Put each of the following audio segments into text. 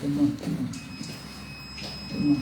bon, c'est bon. C'est bon.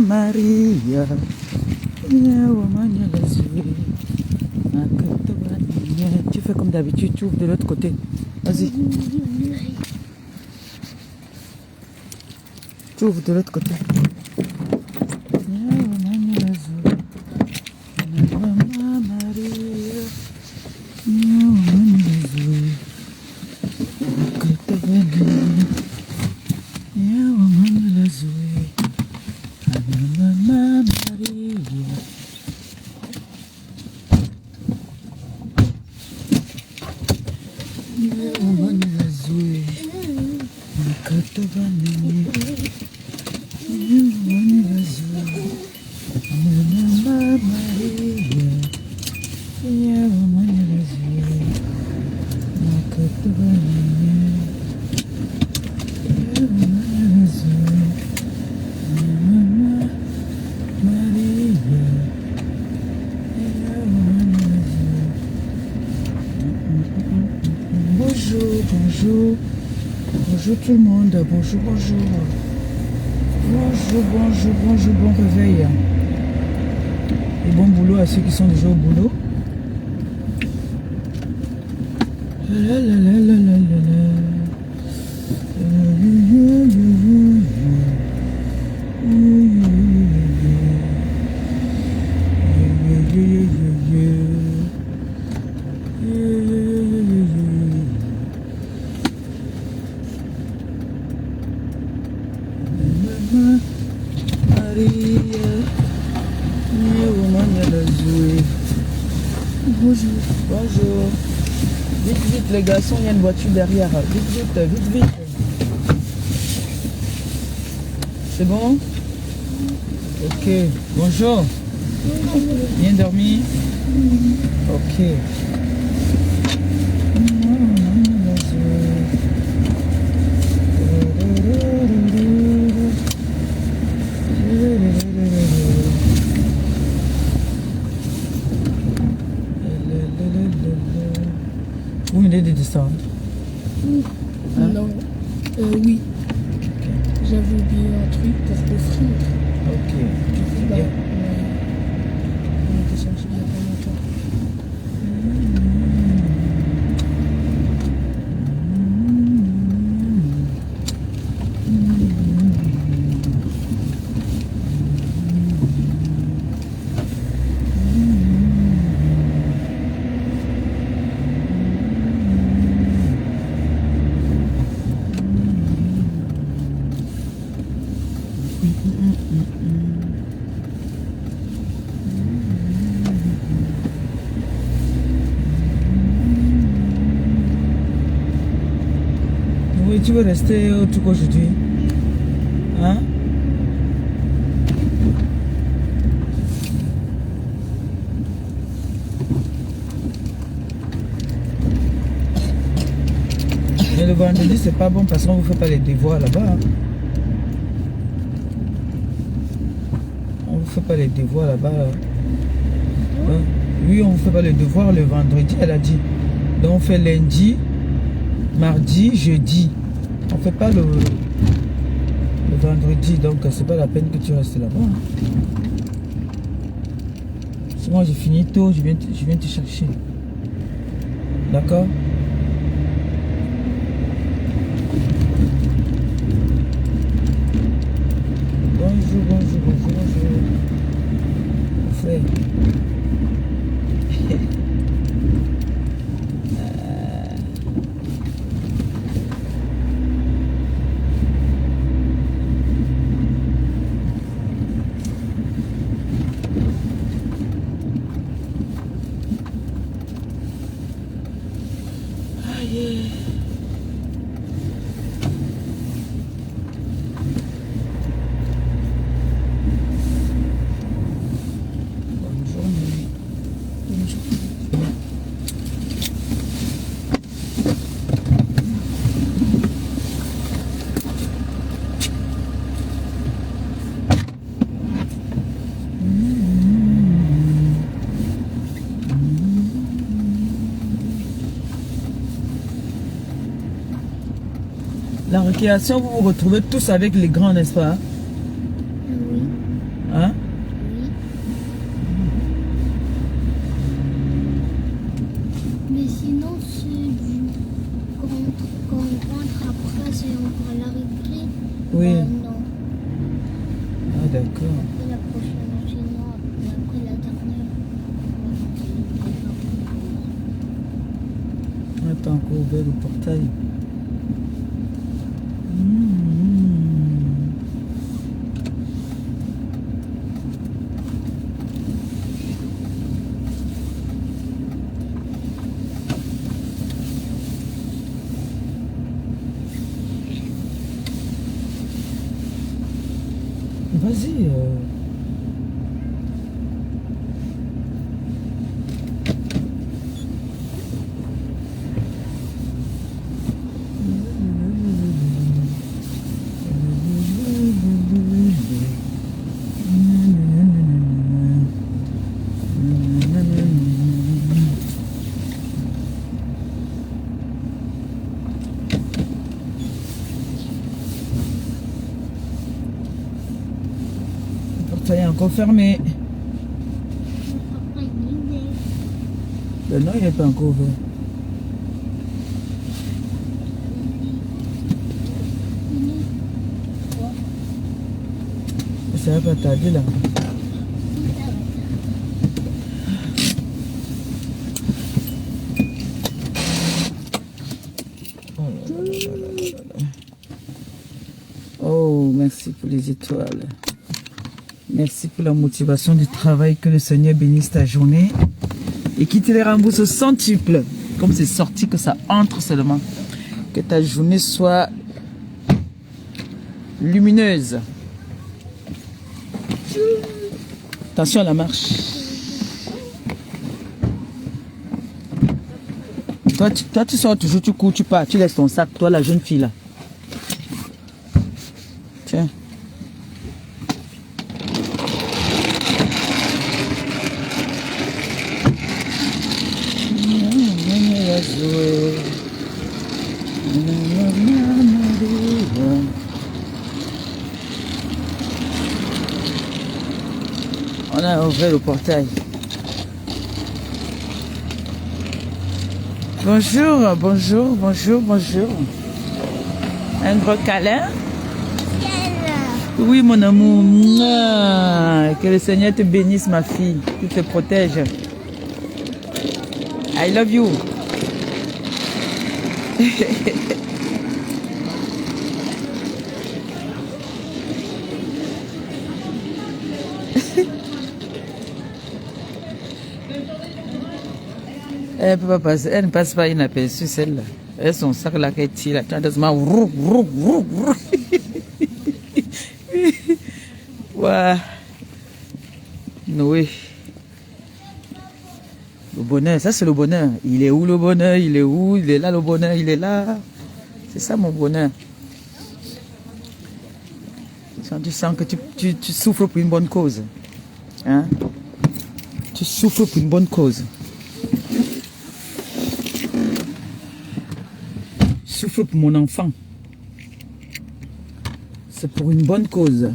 Maria, tu fais comme d'habitude, tu ouvres de l'autre côté. Vas-y. Tu ouvres de l'autre côté. Bonjour, bonjour tout le monde, bonjour, bonjour. Bonjour, bon réveil. Et bon boulot à ceux qui sont déjà au boulot. Bonjour. Vite, les garçons, il y a une voiture derrière. Vite. C'est bon? Ok. Bonjour. Bien dormi? Ok. Vous venez de descendre? Hein? Non. Oui. Okay. J'avais oublié un truc pour t'offrir. Ok. Du coup, Bien. On était sortis il y a pas longtemps. Oui, tu veux rester au truc aujourd'hui? Hein? Mais le vendredi, c'est pas bon parce qu'on vous fait pas les devoirs là-bas. Hein? On vous fait pas les devoirs là-bas. Hein? Oui, on vous fait pas les devoirs le vendredi, elle a dit. Donc on fait lundi, mardi, jeudi. On fait pas le vendredi, donc c'est pas la peine que tu restes là-bas. Hein? Si moi j'ai fini tôt, je viens te chercher. D'accord? Bonjour. Mon frère. récréation, vous vous retrouvez tous avec les grands, n'est-ce pas? Oui. Hein? Oui. Mais sinon, c'est du... Quand on rentre après, c'est encore la récré. Oui. Non. Ah, d'accord. Après la prochaine enchaînement, après la dernière. On n'a pas encore ouvert le portail. Vas-y. Le portail est encore fermé. Après, une idée. Ben non, il n'est pas encore ouvert. Ça va pas tarder là. Oh là là là là là là. Oh, merci pour les étoiles. Merci pour la motivation du travail. Que le Seigneur bénisse ta journée et qu'il te les rembourse au centuple. Comme c'est sorti, que ça entre seulement. Que ta journée soit lumineuse. Attention à la marche. Toi, tu sors toujours, tu cours, tu pars, tu laisses ton sac. Toi, la jeune fille là. Tiens. On a ouvert le portail. Bonjour, bonjour, bonjour, bonjour. Un gros câlin. Oui, mon amour. Mouah. Que le Seigneur te bénisse, ma fille. Qu'il te protège. I love you. Elle peut pas passer, elle ne passe pas inaperçue celle-là. Elle son sac là qu'elle tire là, tu as doucement roux. Ouah. Noé. Le bonheur, ça c'est le bonheur. Il est où le bonheur? Il est où? Il est là le bonheur, il est là. C'est ça mon bonheur. Quand tu sens que tu souffres pour une bonne cause. Hein? Tu souffres pour une bonne cause. Je souffre pour mon enfant. C'est pour une bonne cause.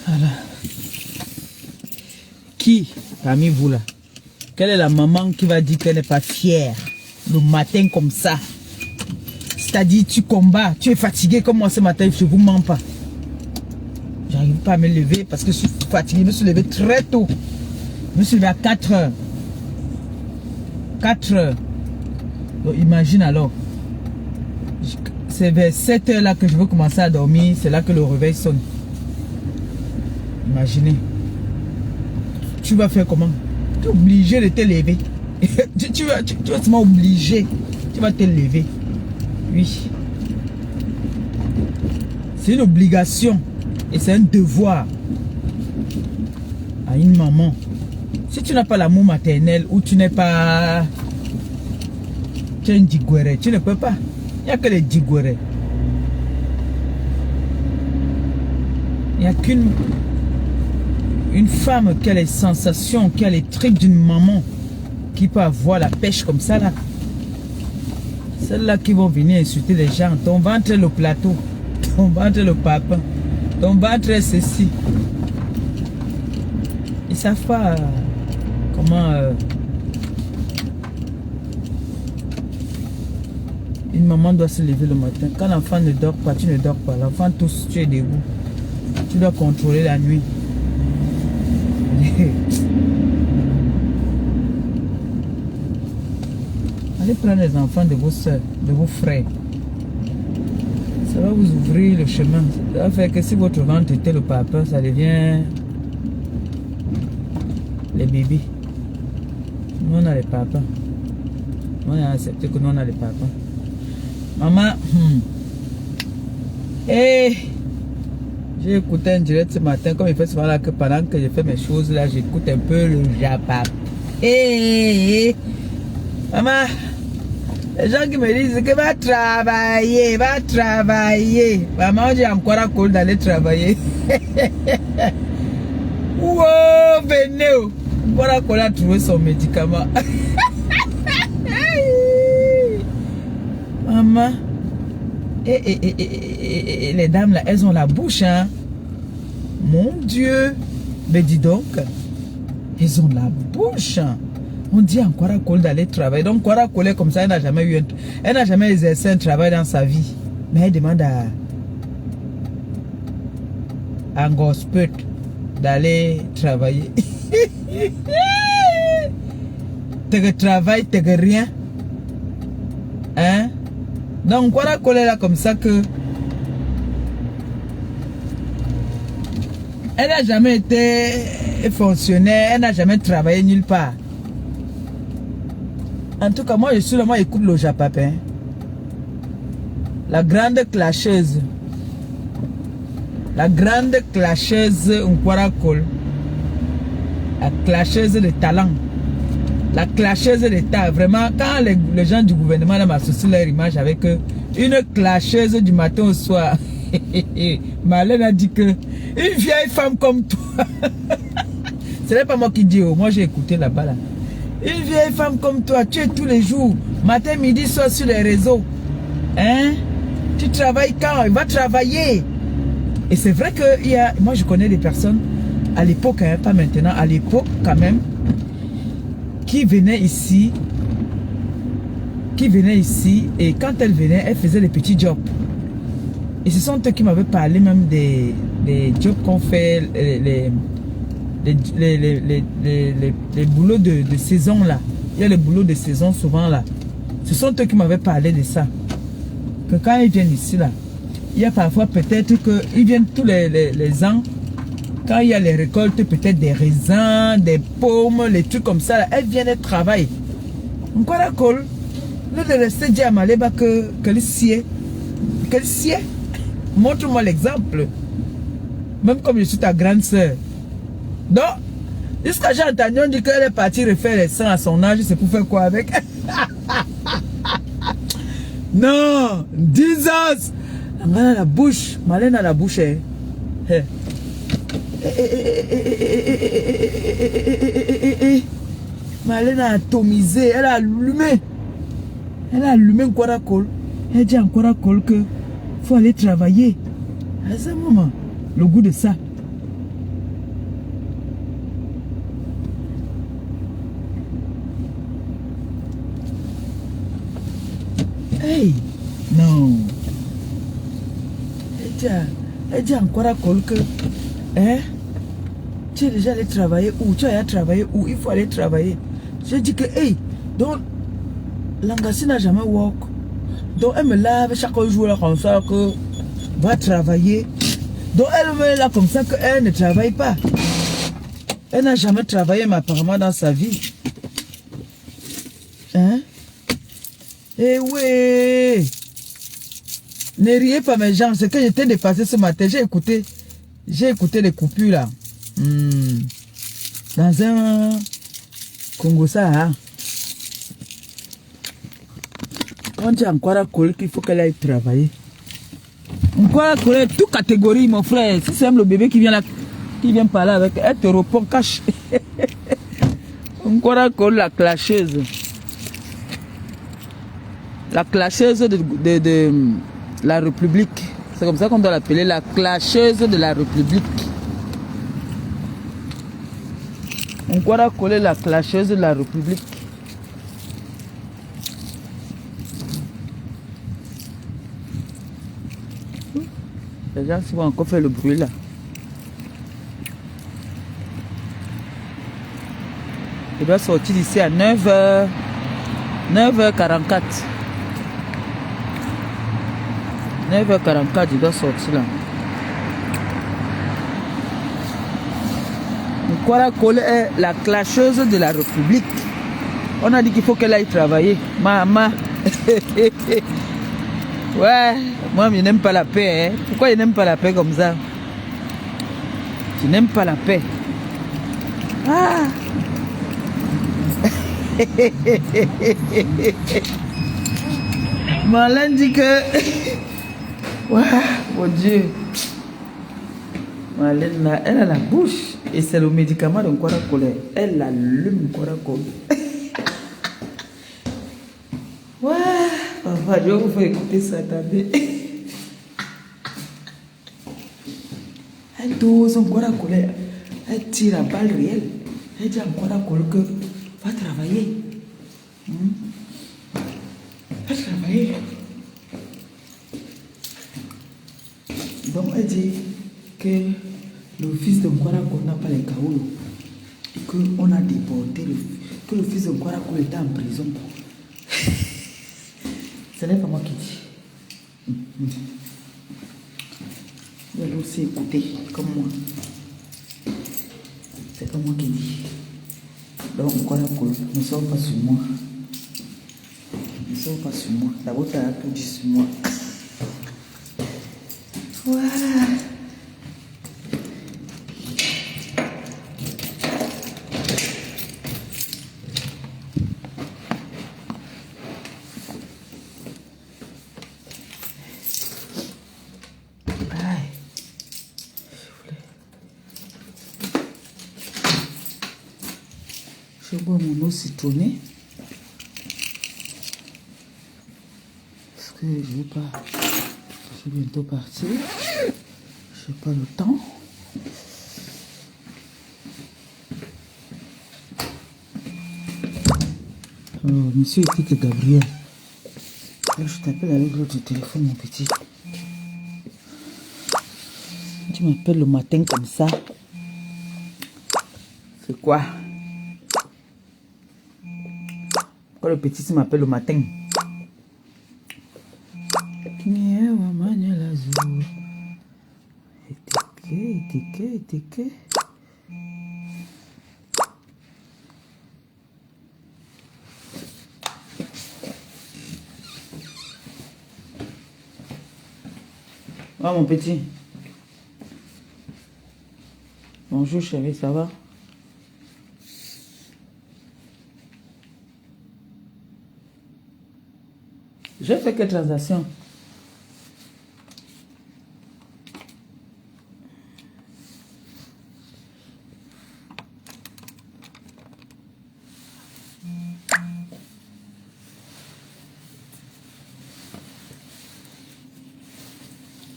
Voilà. Qui, parmi vous là, quelle est la maman qui va dire qu'elle n'est pas fière le matin comme ça? C'est-à-dire, tu combats, tu es fatigué comme moi ce matin, je ne vous mens pas. J'arrive pas à me lever parce que je suis fatigué. Je me suis levé très tôt. Je me suis levé à 4 heures. 4 heures. Donc, imagine alors. C'est vers 7 heures là que je veux commencer à dormir. C'est là que le réveil sonne. Imaginez. Tu vas faire comment? Tu es obligé de te lever. tu vas seulement obligé. Tu vas te lever. Oui. C'est une obligation. Et c'est un devoir à une maman. Si tu n'as pas l'amour maternel ou tu n'es pas... Tu es une digouere, tu ne peux pas. Il n'y a que les digouere. Il n'y a qu'une femme qui a les sensations, qui a les tripes d'une maman, qui peut avoir la pêche comme ça là. Celles-là qui vont venir insulter les gens. Ton ventre est le plateau. Ton ventre est le papa. Ton ventre est ceci. Ils savent pas comment... Une maman doit se lever le matin. Quand l'enfant ne dort pas, tu ne dors pas. L'enfant tousse, tu es debout. Tu dois contrôler la nuit. Allez prendre les enfants de vos soeurs, de vos frères. Ça va vous ouvrir le chemin. Ça va faire que si votre ventre était le papa, ça devient les bébés. Nous on a les papas. On a accepté que nous on a les papas. Maman, j'ai écouté un direct ce matin, comme il fait souvent là que pendant que je fais mes choses là, j'écoute un peu le Japap. Maman, les gens qui me disent que va travailler. Maman, j'ai encore un col d'aller travailler. Wow, venez, encore un col à trouver son médicament. Maman, et les dames là, elles ont la bouche, hein. Mon Dieu, mais dis donc, elles ont la bouche. Hein. On dit encore à Cole d'aller travailler. Donc, Cora Cole comme ça, elle n'a jamais exercé un travail dans sa vie. Mais elle demande à Gospel d'aller travailler. T'es travail, t'es rien. Hein? Donc, Cora Cole là comme ça que elle n'a jamais été fonctionnaire, elle n'a jamais travaillé nulle part. En tout cas, moi, je suis là, moi, j'écoute le Japapin. La grande clasheuse. La grande clasheuse Nkwara Cole. La clasheuse de talent. La clasheuse d'État. Vraiment, quand les gens du gouvernement m'associent leur image avec une clasheuse du matin au soir. Marlène a dit que une vieille femme comme toi. Ce n'est pas moi qui dis, moi j'ai écouté là-bas là. Une vieille femme comme toi, tu es tous les jours, matin, midi, soir sur les réseaux. Hein? Tu travailles quand? Il va travailler. Et c'est vrai que moi je connais des personnes, à l'époque, hein, pas maintenant, à l'époque quand même, qui venaient ici, et quand elles venaient, elles faisaient des petits jobs. Et ce sont eux qui m'avaient parlé même des jobs qu'on fait, les boulots de saison là. Il y a les boulots de saison souvent là. Ce sont eux qui m'avaient parlé de ça. Que quand ils viennent ici là, il y a parfois peut-être qu'ils viennent tous les ans. Quand il y a les récoltes, peut-être des raisins, des pommes, les trucs comme ça là, elles viennent et travaillent. Encore à col. Là de rester dire à Maléba qu'elle sied. Qu'elle sied. Montre-moi l'exemple. Même comme je suis ta grande soeur. Donc, jusqu'à j'ai entendu, on dit qu'elle est partie refaire les seins à son âge, c'est pour faire quoi avec? Non, 10 ans. Malène a la bouche, Malène a la bouche. Malène a atomisé, elle a allumé. Elle a allumé un Nkwara-Cole. Elle dit à Nkwara-Cole que faut aller travailler. À ce moment, le goût de ça. Hey, non. Elle dit encore à Cole que, hein, tu es déjà allé travailler où? Tu as travaillé où? Il faut aller travailler. J'ai dit que, hey, donc, Langassi n'a jamais work. Donc, elle me lave chaque jour là comme ça que, va travailler. Donc, elle me là comme ça qu'elle ne travaille pas. Elle n'a jamais travaillé, mais apparemment dans sa vie. Hein? Eh oui! Ne riez pas mes gens, c'est que j'étais dépassé ce matin, j'ai écouté les coupures là. Dans un Congo ça, hein? On dit encore à Cole qu'il faut qu'elle aille travailler. Encore à Cole, toute catégorie, mon frère. Si c'est même le bébé qui vient là, qui vient parler avec elle, te répond cache. Encore à Cole, la clasheuse. La clasheuse de la République. C'est comme ça qu'on doit l'appeler, la clasheuse de la République. On croit coller la clasheuse de la République. Les gens vont encore faire le bruit là. Je dois sortir d'ici à 9h. 9h44. 9h44, je dois sortir là. Nkwara Kole est la clasheuse de la République. On a dit qu'il faut qu'elle aille travailler. Maman. Ouais, moi je n'aime pas la paix. Hein. Pourquoi je n'aime pas la paix comme ça? Je n'aime pas la paix. Ah. Marlène dit que... Ouais, mon Dieu. Marlène, là, elle a la bouche. Et c'est le médicament de Nkwara Kole. Elle allume Nkwara Kole. Ouais. Enfin, je vais vous faire écouter ça, attendez. Elle dose Nkwara Kole. Elle tire à balle réelle. Elle dit à Nkwara Kole que va travailler. Va travailler. Donc elle dit que le fils de Nkwara Kole n'a pas les caoulots. Et qu'on a déporté, que le fils de Nkwara Kole était en prison. Ce n'est pas moi qui dis. Vous allez aussi écouter comme moi. C'est pas moi qui dis. Donc Nkwara Kole ne sort pas sur moi. Ne sort pas sur moi. D'abord, tu as tout dit sur moi. Voilà. Je bois mon eau citronnée. Parce que je vais pas. Je vais bientôt partir. Je n'ai pas le temps. Alors, monsieur Étienne Gabriel. Je t'appelle avec l'autre téléphone, mon petit. Tu m'appelles le matin comme ça. C'est quoi? Pourquoi le petit m'appelle le matin? Étiquet. Ah, mon petit. Bonjour chérie, ça va? J'ai fait quelle transaction?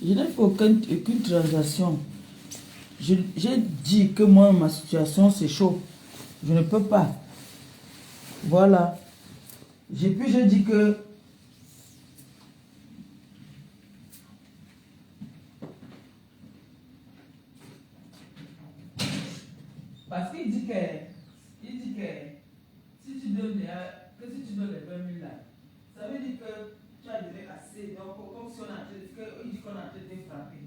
Je n'ai fait aucune transaction. J'ai dit que moi, ma situation, c'est chaud. Je ne peux pas. Voilà. J'ai dit que... Parce qu'il dit que si tu donnes les 20 000 là, ça veut dire que tu as donné assez. Donc, comme si on a il dit qu'on a été frappé.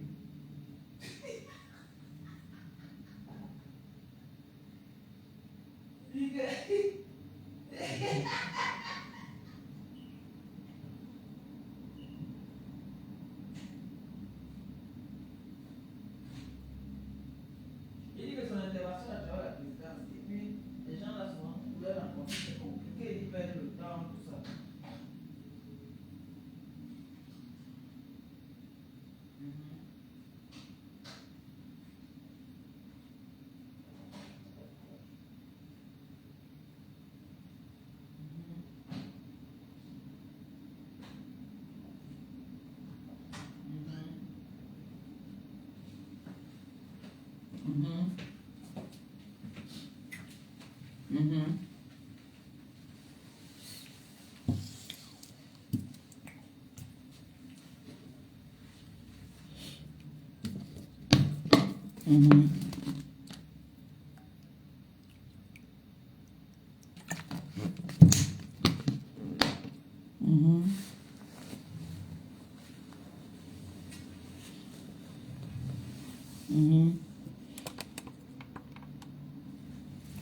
Il dit que son intervention a duré la présidence. Et puis, les gens là souvent, leur rencontrer, c'est compliqué, ils perdent le temps, tout ça.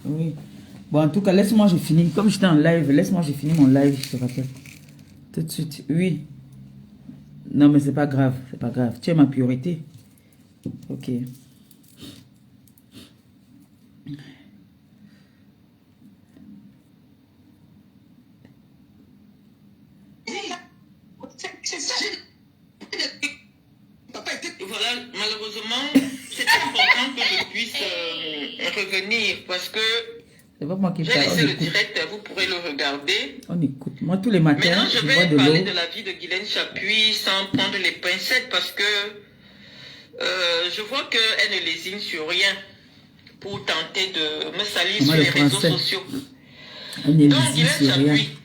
Oui. Bon, en tout cas, laisse-moi, j'ai fini. Comme j'étais en live, laisse-moi, j'ai fini mon live, je te rappelle. Tout de suite. Oui. Non, mais c'est pas grave. C'est pas grave. Tu es ma priorité. Ok. Voilà, malheureusement, c'est important que je puisse revenir parce que C'est pas moi qui j'ai parle. laissé le direct, vous pourrez le regarder. On écoute. Moi, tous les matins, Maintenant, je bois vais de parler l'eau. de la vie de Guylaine Chapuis sans prendre les pincettes parce que je vois qu'elle ne lésine sur rien pour tenter de me salir Comment sur le les réseaux français? sociaux. Elle ne Donc, lésine Guylaine sur rien. Chapuis,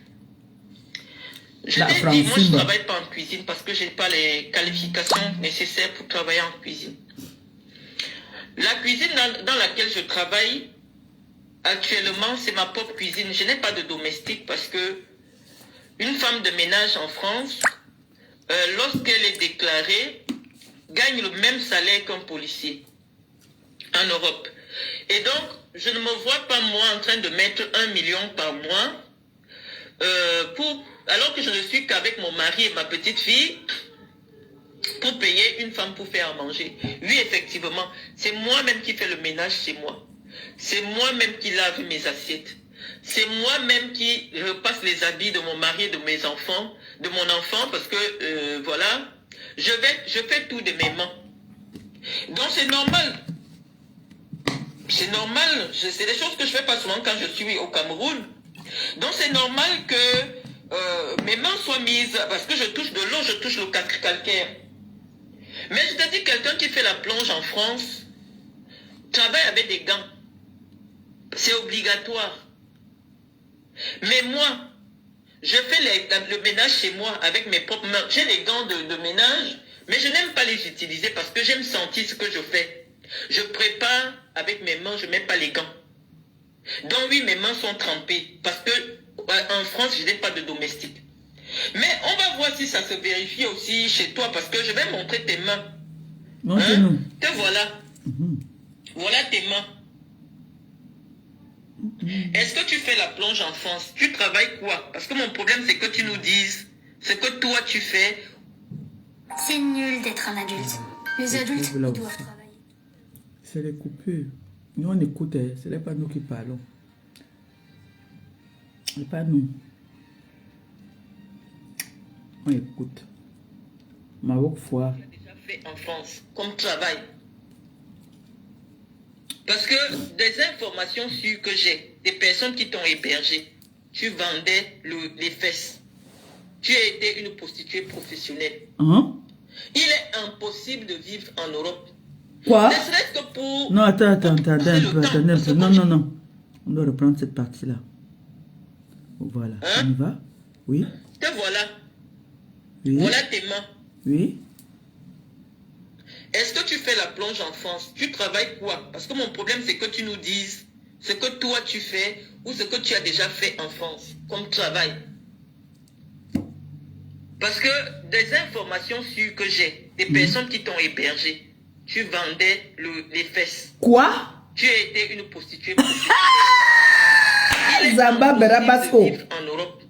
je La t'ai dit, moi je ne Francine. travaille pas en cuisine parce que je n'ai pas les qualifications nécessaires pour travailler en cuisine. La cuisine dans laquelle je travaille actuellement, c'est ma propre cuisine. Je n'ai pas de domestique parce que une femme de ménage en France, lorsqu'elle est déclarée, gagne le même salaire qu'un policier en Europe. Et donc, je ne me vois pas moi en train de mettre 1 million par mois alors que je ne suis qu'avec mon mari et ma petite fille pour payer une femme pour faire à manger. Oui, effectivement, c'est moi-même qui fais le ménage chez moi. C'est moi-même qui lave mes assiettes. C'est moi-même qui repasse les habits de mon mari et de mes enfants, de mon enfant, parce que, voilà, je fais tout de mes mains. Donc c'est normal. C'est normal. C'est des choses que je fais pas souvent quand je suis au Cameroun. Donc c'est normal que mes mains soient mises, parce que je touche de l'eau, je touche le calcaire. Mais je te dis, quelqu'un qui fait la plonge en France travaille avec des gants. C'est obligatoire. Mais moi, je fais le ménage chez moi avec mes propres mains. J'ai les gants de ménage, mais je n'aime pas les utiliser parce que j'aime sentir ce que je fais. Je prépare avec mes mains, je ne mets pas les gants. Donc oui, mes mains sont trempées parce que en France, je n'ai pas de domestique. Mais on va voir si ça se vérifie aussi chez toi parce que je vais montrer tes mains. Montre-nous. Hein? Te voilà. Voilà tes mains. Est-ce que tu fais la plonge en France? Tu travailles quoi? Parce que mon problème, c'est que tu nous dises ce que toi tu fais. C'est nul d'être un adulte. Les adultes, ils doivent travailler. C'est les coupures. Nous, on écoute. Ce n'est pas nous qui parlons. Ce n'est pas nous. On écoute. Maroc Foire. Tu as déjà fait en France comme travail. Parce que des informations sûres que j'ai, des personnes qui t'ont hébergé, tu vendais les fesses. Tu as été une prostituée professionnelle. Hein? Il est impossible de vivre en Europe. Quoi? Ne serait-ce que pour... Non, attends un peu. Non. On doit reprendre cette partie-là. Voilà. Hein? On y va? Oui. Te voilà. Oui. Voilà tes mains. Oui. Est-ce que tu fais la plonge en France? Tu travailles quoi? Parce que mon problème, c'est que tu nous dises ce que toi tu fais ou ce que tu as déjà fait en France comme travail. Parce que des informations sûres que j'ai, des personnes qui t'ont hébergé, tu vendais les fesses. Quoi? Tu as été une prostituée professionnelle. Il est Zamba impossible Berabasco. de vivre en Europe.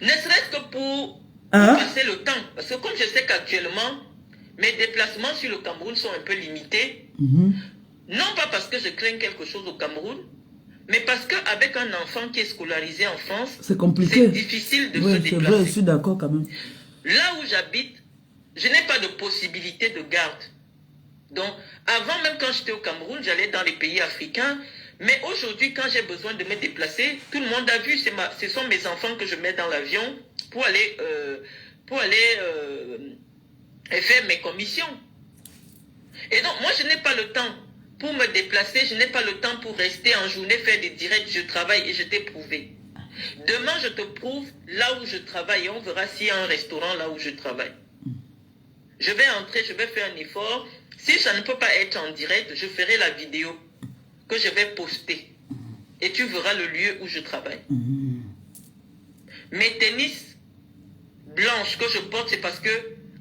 Ne serait-ce que pour Hein? passer le temps. Parce que comme je sais qu'actuellement, mes déplacements sur le Cameroun sont un peu limités. Non pas parce que je crains quelque chose au Cameroun, mais parce qu'avec un enfant qui est scolarisé en France, c'est compliqué. C'est difficile de se c'est déplacer. vrai, je suis d'accord quand même. Là où j'habite, je n'ai pas de possibilité de garde. Donc, avant même quand j'étais au Cameroun, j'allais dans les pays africains. Mais aujourd'hui, quand j'ai besoin de me déplacer, tout le monde a vu, ce sont mes enfants que je mets dans l'avion pour aller faire mes commissions. Et donc, moi, je n'ai pas le temps. pour me déplacer, je n'ai pas le temps pour rester en journée, faire des directs, je travaille et je t'ai prouvé. Demain, je te prouve là où je travaille et on verra s'il y a un restaurant là où je travaille. Je vais entrer, je vais faire un effort. Si ça ne peut pas être en direct, je ferai la vidéo que je vais poster. Et tu verras le lieu où je travaille. Mes tennis blanches que je porte, c'est parce que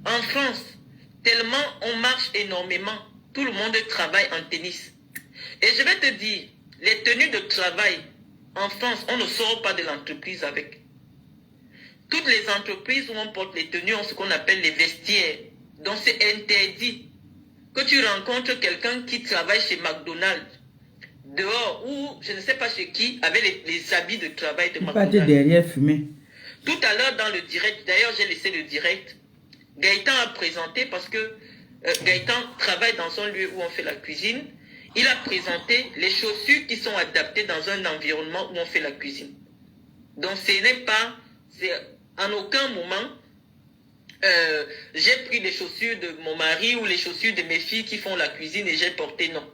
en France, tellement on marche énormément, tout le monde travaille en tennis. Et je vais te dire, les tenues de travail en France, on ne sort pas de l'entreprise avec. Toutes les entreprises où on porte les tenues ont ce qu'on appelle les vestiaires. Donc c'est interdit que tu rencontres quelqu'un qui travaille chez McDonald's, dehors, ou je ne sais pas chez qui, avec les habits de travail de McDonald's. Pas derrière fumer. Tout à l'heure dans le direct, d'ailleurs j'ai laissé le direct, Gaëtan a présenté, parce que Gaëtan travaille dans un lieu où on fait la cuisine, il a présenté les chaussures qui sont adaptées dans un environnement où on fait la cuisine. Donc ce n'est pas, en aucun moment, j'ai pris les chaussures de mon mari ou les chaussures de mes filles qui font la cuisine et j'ai porté, non.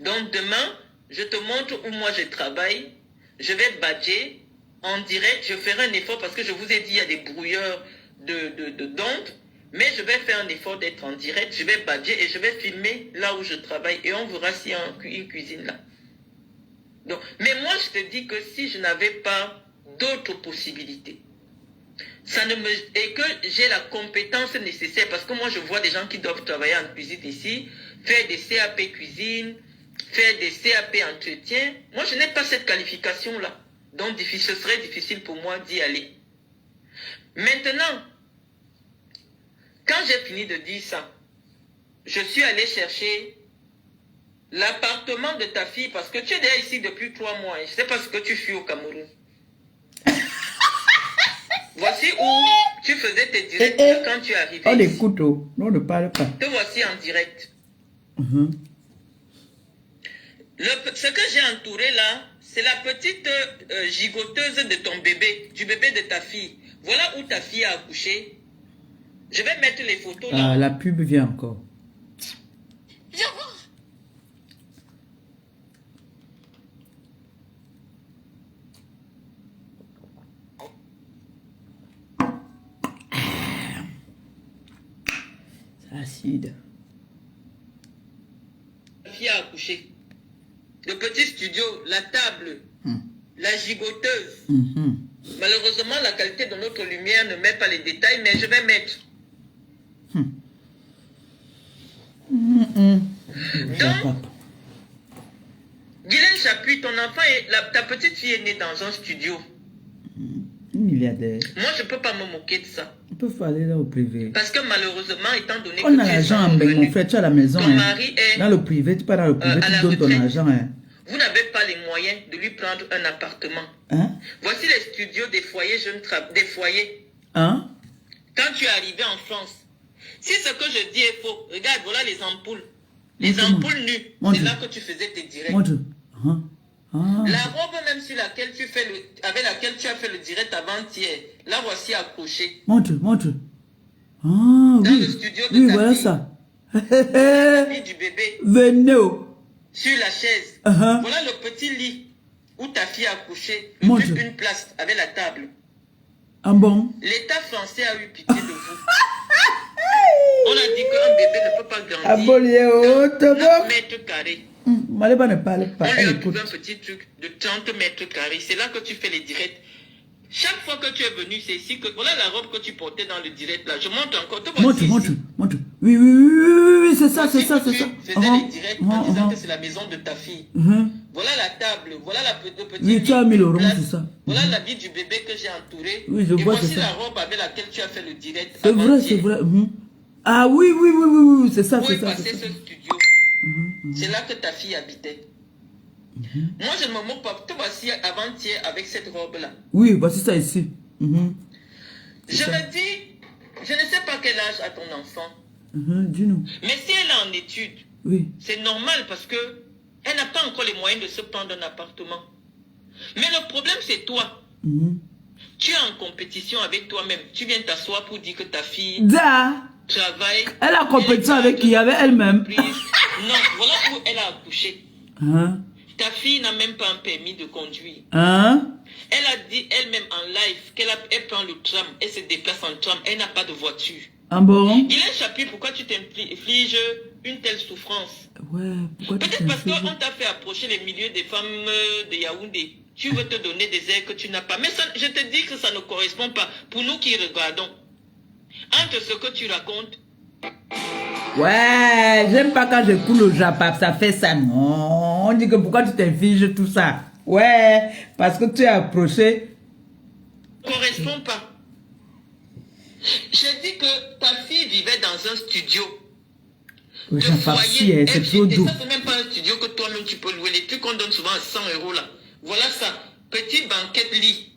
Donc demain, je te montre où moi je travaille, je vais badger en direct, je ferai un effort parce que je vous ai dit il y a des brouilleurs d'ondes, mais je vais faire un effort d'être en direct, je vais badger et je vais filmer là où je travaille et on verra s'il y a une cuisine là. Donc, mais moi je te dis que si je n'avais pas d'autres possibilités, et que j'ai la compétence nécessaire, parce que moi je vois des gens qui doivent travailler en cuisine ici, faire des CAP cuisine, faire des CAP entretien, moi je n'ai pas cette qualification là, donc ce serait difficile pour moi d'y aller. Maintenant, quand j'ai fini de dire ça, je suis allé chercher l'appartement de ta fille, parce que tu es déjà ici depuis 3 mois, et je ne sais pas ce que tu fais au Cameroun. Voici où tu faisais tes directs quand tu es arrivé. On écoute, non, ne parle pas. Te voici en direct. Ce que j'ai entouré là, c'est la petite gigoteuse de ton bébé, du bébé de ta fille. Voilà où ta fille a accouché. Je vais mettre les photos là. Ah, la pub vient encore. C'est acide. La fille a accouché. Le petit studio, la table, la gigoteuse. Malheureusement, la qualité de notre lumière ne met pas les détails, mais je vais mettre. Donc, Guylaine Chapuis, ton enfant, ta petite fille est née dans un studio. Milliardaire. Moi, je ne peux pas me moquer de ça. On peut aller là au privé. Parce que malheureusement, étant donné on que a l'argent, mon frère, tu es à la maison. Ton mari est dans le privé, tu pars dans le privé, tu donnes ton argent. Vous n'avez pas les moyens de lui prendre un appartement. Voici les studios des foyers jeunes des foyers. Quand tu es arrivé en France, si ce que je dis est faux, regarde, voilà les ampoules. Les ampoules nues. C'est là que tu faisais tes directs. La robe même sur laquelle avec laquelle tu as fait le direct avant-hier, la voici accrochée. Montre. Dans le studio de ta voilà fille. ça. La fille du bébé. Venez. Sur la chaise. Voilà le petit lit où ta fille a accouché. Une place avec la table. Ah bon? L'État français a eu pitié de vous. On a dit qu'un bébé ne peut pas grandir dans 9 mètres carrés. Maleba ne parle pas. On lui a trouvé un petit truc de 30 mètres carrés. C'est là que tu fais les directs. Chaque fois que tu es venu, c'est ici que... Voilà la robe que tu portais dans le direct là. Je montre encore. Montre. Oui, c'est ça, c'est ça. Tu faisais les directs en disant que c'est la maison de ta fille. Voilà la table. Voilà le petit lit. Oui, tu as mis le rond, c'est ça. Voilà l'habit du bébé que j'ai entouré. Oui, je vois, voici c'est ça. la robe avec laquelle tu as fait le direct. C'est vrai. Ah oui, c'est ça, c'est ça. Passer ce studio. C'est là que ta fille habitait. Moi, je ne me moque pas. Te voici avant-hier avec cette robe-là. Oui, voici ça ici. Je me dis, je ne sais pas quel âge a ton enfant. Dis-nous. Mais si elle est en études, c'est normal parce que elle n'a pas encore les moyens de se prendre un appartement. Mais le problème, c'est toi. Tu es en compétition avec toi-même. Tu viens t'asseoir pour dire que ta fille travaille. Elle a compétition avec qui? Avec elle-même. Non, voilà où elle a accouché. Hein? Ta fille n'a même pas un permis de conduire. Hein? Elle a dit elle-même en live qu'elle prend le tram, elle se déplace en tram, elle n'a pas de voiture. Ah bon? Guylaine Chapuis, pourquoi tu t'infliges une telle souffrance? Ouais, pourquoi tu Peut-être parce t'infliges? qu'on t'a fait approcher les milieux des femmes de Yaoundé. Tu veux te donner des ailes que tu n'as pas. Mais ça, je te dis que ça ne correspond pas. Pour nous qui regardons, entre ce que tu racontes. Ouais, j'aime pas quand je coule au Japon, ça fait ça. Non, on dit que pourquoi tu t'infliges tout ça? Ouais, parce que tu es approché. Ne correspond pas. J'ai dit que ta fille vivait dans un studio. Oui, c'est trop doux. Et ça, c'est même pas un studio que toi-même tu peux louer. Les trucs qu'on donne souvent à 100 € là. Voilà ça. Petite banquette lit.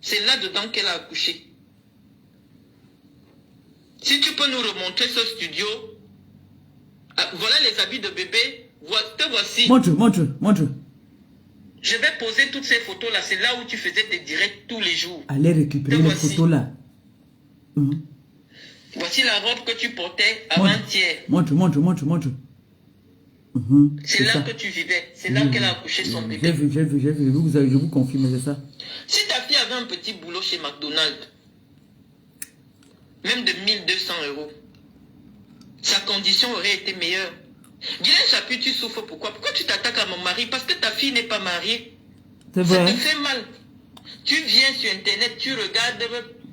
C'est là-dedans qu'elle a accouché. Si tu peux nous remontrer ce studio. Voilà les habits de bébé. Te voici. Montre. Je vais poser toutes ces photos là. C'est là où tu faisais tes directs tous les jours. Allez récupérer les photos là. Voici la robe que tu portais avant-hier. Montre. C'est là que tu vivais. C'est là qu'elle a accouché son bébé. J'ai vu. Je vous confirme, c'est ça. Si ta fille avait un petit boulot chez McDonald's, même de 1200 €, sa condition aurait été meilleure. Guylaine Chapuis, tu souffres pourquoi? Pourquoi tu t'attaques à mon mari? Parce que ta fille n'est pas mariée. C'est vrai. Ça te fait mal. Tu viens sur Internet, tu regardes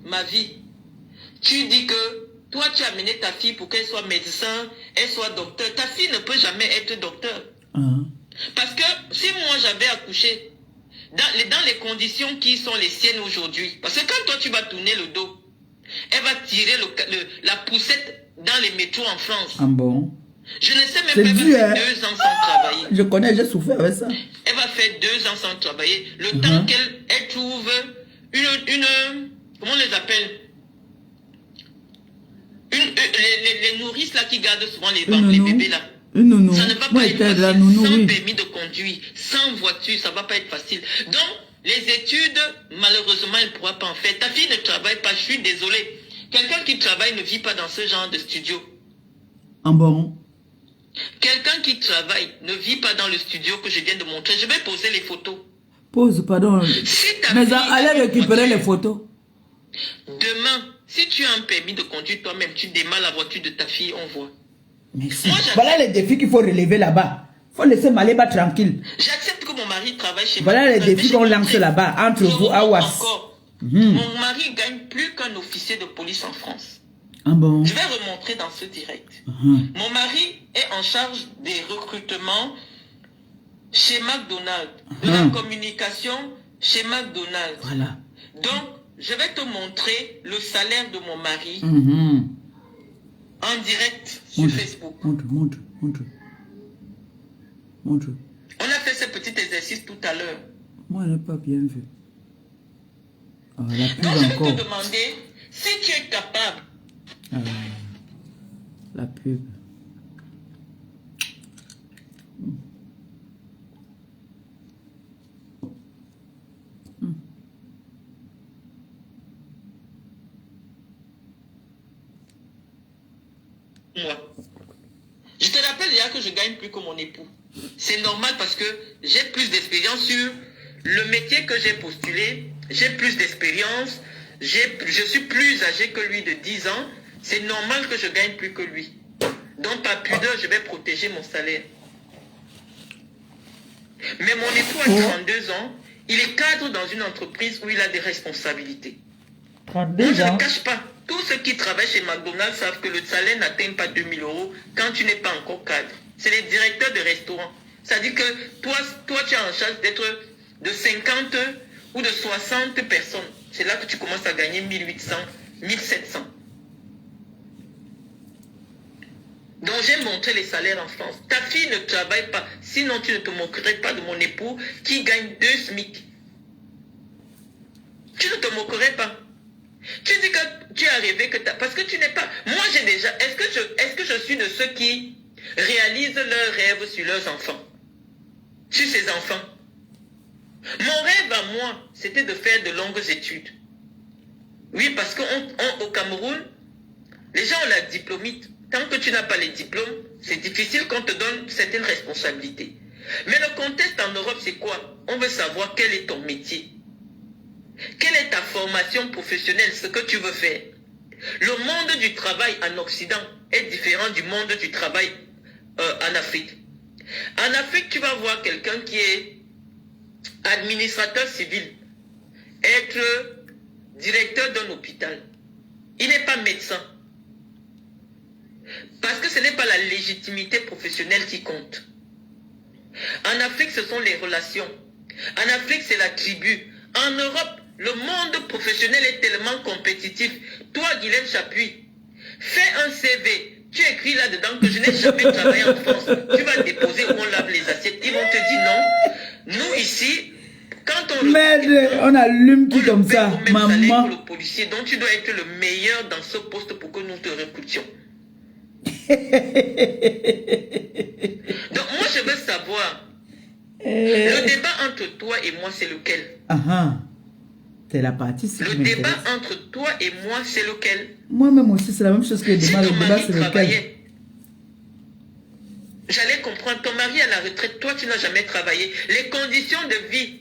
ma vie. Tu dis que toi, tu as amené ta fille pour qu'elle soit médecin, elle soit docteur. Ta fille ne peut jamais être docteur. Parce que si moi, j'avais accouché dans les conditions qui sont les siennes aujourd'hui, parce que quand toi, tu vas tourner le dos, elle va tirer la poussette dans les métros en France. Ah bon? Je ne sais même pas, elle va faire 2 ans sans travailler. Je connais, j'ai souffert avec ça. Elle va faire 2 ans sans travailler. Le temps qu'elle trouve une... Comment on les appelle? Les nourrices là qui gardent souvent les bébés là. Une nounou. Ça ne va pas être facile sans permis de conduire, sans voiture, ça ne va pas être facile. Donc, les études, malheureusement, elle ne pourra pas en faire. Ta fille ne travaille pas, je suis désolée. Quelqu'un qui travaille ne vit pas dans ce genre de studio. Ah bon? Quelqu'un qui travaille ne vit pas dans le studio que je viens de montrer. Je vais poser les photos. Pose, pardon. Mais allez récupérer les photos. Demain, si tu as un permis de conduire toi-même, tu démarres la voiture de ta fille, on voit. Merci. Voilà les défis qu'il faut relever là-bas. Il faut laisser Maléba tranquille. J'accepte que mon mari travaille chez moi. Voilà les défis qu'on lance là-bas, entre vous, Awas. Mon mari gagne plus qu'un officier de police en France. Ah bon? Je vais remontrer dans ce direct. Mon mari est en charge des recrutements chez McDonald's, de la communication chez McDonald's. Voilà. Donc, je vais te montrer le salaire de mon mari en direct sur Facebook. Montre. On a fait ce petit exercice tout à l'heure. Moi, je n'ai pas bien vu. Donc, je vais te demander si tu es capable. La pub. Moi. Je te rappelle déjà que je gagne plus que mon époux. C'est normal parce que j'ai plus d'expérience sur le métier que j'ai postulé. J'ai plus d'expérience. Je suis plus âgé que lui de 10 ans. C'est normal que je gagne plus que lui. Donc par pudeur, je vais protéger mon salaire. Mais mon époux a 32 ans. Il est cadre dans une entreprise où il a des responsabilités. 32 ans. Moi, je ne cache pas. Tous ceux qui travaillent chez McDonald's savent que le salaire n'atteint pas 2000 € quand tu n'es pas encore cadre. C'est les directeurs de restaurants. C'est-à-dire que toi, tu es en charge d'être de 50 ou de 60 personnes. C'est là que tu commences à gagner 1800, 1700. Donc j'ai montré les salaires en France. Ta fille ne travaille pas. Sinon tu ne te moquerais pas de mon époux qui gagne 2 SMIC. Tu ne te moquerais pas. Tu dis que tu as rêvé que parce que tu n'es pas... Moi j'ai déjà... Est-ce que je suis de ceux qui réalisent leurs rêves sur leurs enfants? Sur ses enfants. Mon rêve à moi, c'était de faire de longues études. Oui, parce qu'au Cameroun, les gens ont la diplômite. Tant que tu n'as pas les diplômes, C'est difficile qu'on te donne certaines responsabilités. Mais le contexte en Europe, c'est quoi? On veut savoir quel est ton métier. Quelle est ta formation professionnelle, ce que tu veux faire. Le monde du travail en Occident est différent du monde du travail en Afrique. En Afrique, tu vas voir quelqu'un qui est administrateur civil, être directeur d'un hôpital. Il n'est pas médecin. Parce que ce n'est pas la légitimité professionnelle qui compte. En Afrique, ce sont les relations. En Afrique, c'est la tribu. En Europe, le monde professionnel est tellement compétitif. Toi, Guylaine Chapuis, fais un CV. Tu écris là-dedans que je n'ai jamais travaillé en France. Tu vas déposer où on lave les assiettes. Ils vont te dire non. Nous, ici, quand on... Merde, on allume qui comme ça, maman. Pour le policier, donc tu dois être le meilleur dans ce poste pour que nous te recrutions. Donc moi je veux savoir le débat entre toi et moi c'est lequel? C'est la partie le débat entre toi et moi c'est lequel? Moi-même aussi c'est la même chose que le débat. Si ton mari c'est lequel? J'allais comprendre, ton mari à la retraite, toi tu n'as jamais travaillé. Les conditions de vie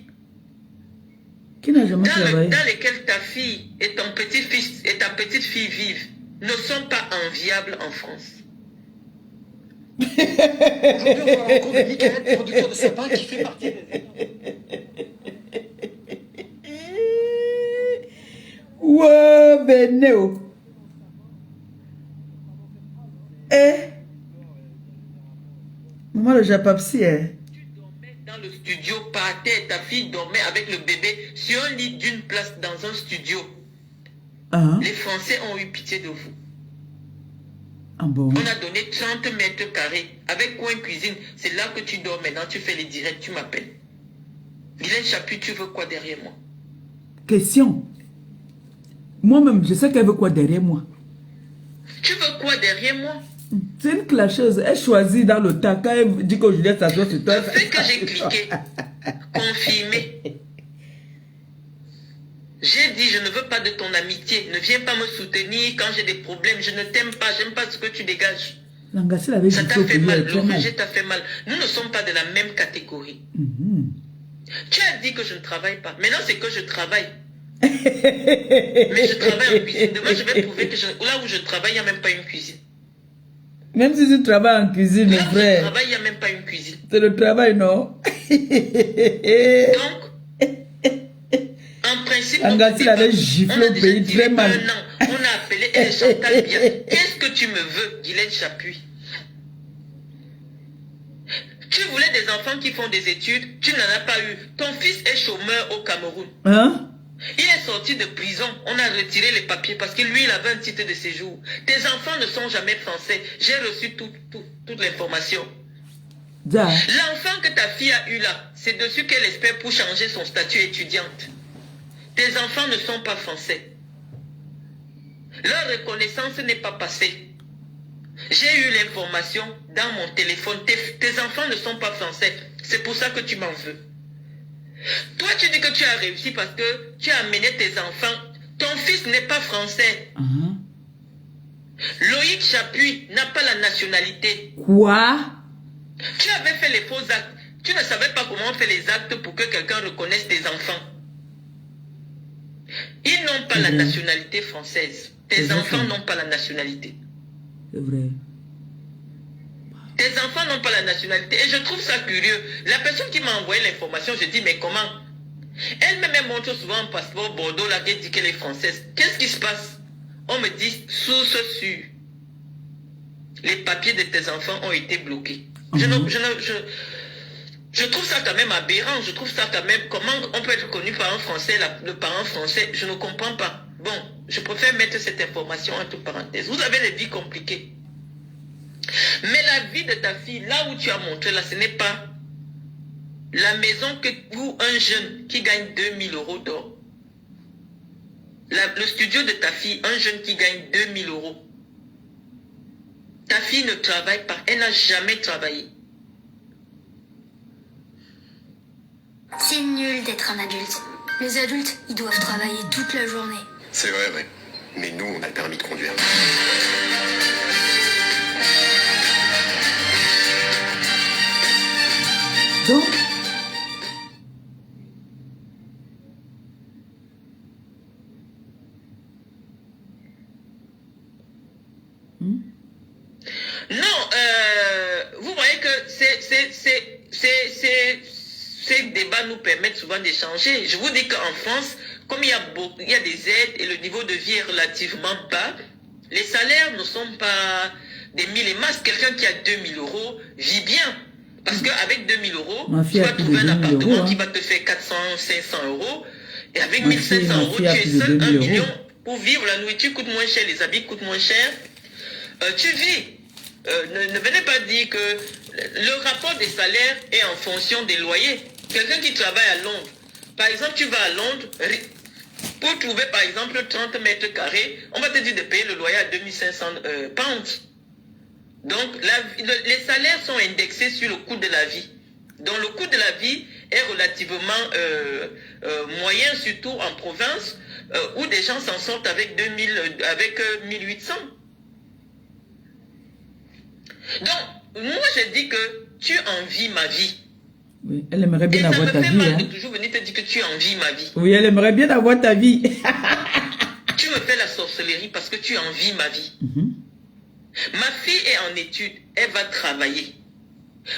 qui n'a jamais travaillé dans lesquelles ta fille et ton petit-fils et ta petite-fille vivent ne sont pas enviables en France. Aujourd'hui, on va rencontrer Michael, producteur de sapin, qui fait partie des... Wow, Benéo. Maman, le japapsi, Tu dormais dans le studio par terre, ta fille dormait avec le bébé sur un lit d'une place dans un studio. Les Français ont eu pitié de vous. Bon. On a donné 30 mètres carrés avec coin cuisine. C'est là que tu dors maintenant. Tu fais les directs, tu m'appelles. Guylaine Chapuis, tu veux quoi derrière moi? Question. Moi-même, je sais qu'elle veut quoi derrière moi. Tu veux quoi derrière moi? C'est une clasheuse. Elle choisit dans le tas. Quand elle dit que Juliette s'assoit sur toi. Le fait que j'ai cliqué, confirmé. J'ai dit, je ne veux pas de ton amitié. Ne viens pas me soutenir quand j'ai des problèmes. Je ne t'aime pas. J'aime pas ce que tu dégages. Ça t'a fait mal. Le rejet t'a fait mal. Nous ne sommes pas de la même catégorie. Tu as dit que je ne travaille pas. Maintenant, c'est que je travaille. Mais je travaille en cuisine. Demain, je vais prouver que là où je travaille, il n'y a même pas une cuisine. Même si tu travailles en cuisine, là où frère. je travaille, il n'y a même pas une cuisine. C'est le travail, non? Donc, en principe, on avait giflé au pays très mal. On a appelé elle Chantal bien. Qu'est-ce que tu me veux, Guylaine Chapuis? Tu voulais des enfants qui font des études, tu n'en as pas eu. Ton fils est chômeur au Cameroun. Il est sorti de prison, on a retiré les papiers parce que lui, il avait un titre de séjour. Tes enfants ne sont jamais français. J'ai reçu toute l'information. L'enfant que ta fille a eu là, c'est dessus qu'elle espère pour changer son statut étudiante. Tes enfants ne sont pas français. Leur reconnaissance n'est pas passée. J'ai eu l'information dans mon téléphone. Tes enfants ne sont pas français. C'est pour ça que tu m'en veux. Toi, tu dis que tu as réussi parce que tu as amené tes enfants. Ton fils n'est pas français. Loïc Chapuis n'a pas la nationalité. Quoi? Tu avais fait les faux actes. Tu ne savais pas comment on fait les actes pour que quelqu'un reconnaisse tes enfants. Ils n'ont pas la nationalité française. Tes enfants n'ont pas la nationalité. C'est vrai. Tes enfants n'ont pas la nationalité. Et je trouve ça curieux. La personne qui m'a envoyé l'information, je dis, mais comment? Elle me montre souvent un passeport Bordeaux, là, qui dit qu'elle est française. Qu'est-ce qui se passe? On me dit, source sûre. Les papiers de tes enfants ont été bloqués. Je trouve ça quand même aberrant. Je trouve ça quand même... Comment on peut être connu par un Français, le parent français? Je ne comprends pas. Bon, je préfère mettre cette information entre parenthèses. Vous avez des vies compliquées. Mais la vie de ta fille, là où tu as montré, là, ce n'est pas la maison où un jeune qui gagne 2000 € dort. Le studio de ta fille, un jeune qui gagne 2000 €. Ta fille ne travaille pas. Elle n'a jamais travaillé. C'est nul d'être un adulte. Les adultes, ils doivent travailler toute la journée. C'est vrai, ouais. Mais nous, on a le permis de conduire. Donc, Non, vous voyez que ces débats nous permettent souvent d'échanger. Je vous dis qu'en France, comme il y a des aides et le niveau de vie est relativement bas, les salaires ne sont pas des mille et masses. Quelqu'un qui a 2000 euros vit bien. Parce qu'avec 2000 euros, tu vas trouver un appartement qui va te faire 400, 500 euros. Et avec 1500 euros, tu es seul 1 million pour vivre. La nourriture coûte moins cher, les habits coûtent moins cher. Tu vis. Ne venez pas dire que le rapport des salaires est en fonction des loyers. Quelqu'un qui travaille à Londres, par exemple, tu vas à Londres, pour trouver par exemple 30 mètres carrés, on va te dire de payer le loyer à 2500 pounds. Donc les salaires sont indexés sur le coût de la vie. Donc le coût de la vie est relativement moyen, surtout en province, où des gens s'en sortent avec 1800. Donc, moi, je dis que tu envies ma vie. Oui, elle aimerait bien avoir ta vie. Ça me fait mal hein. de toujours venir te dire que tu envies ma vie. Oui, elle aimerait bien avoir ta vie. Tu me fais la sorcellerie parce que tu envies ma vie. Ma fille est en études, elle va travailler.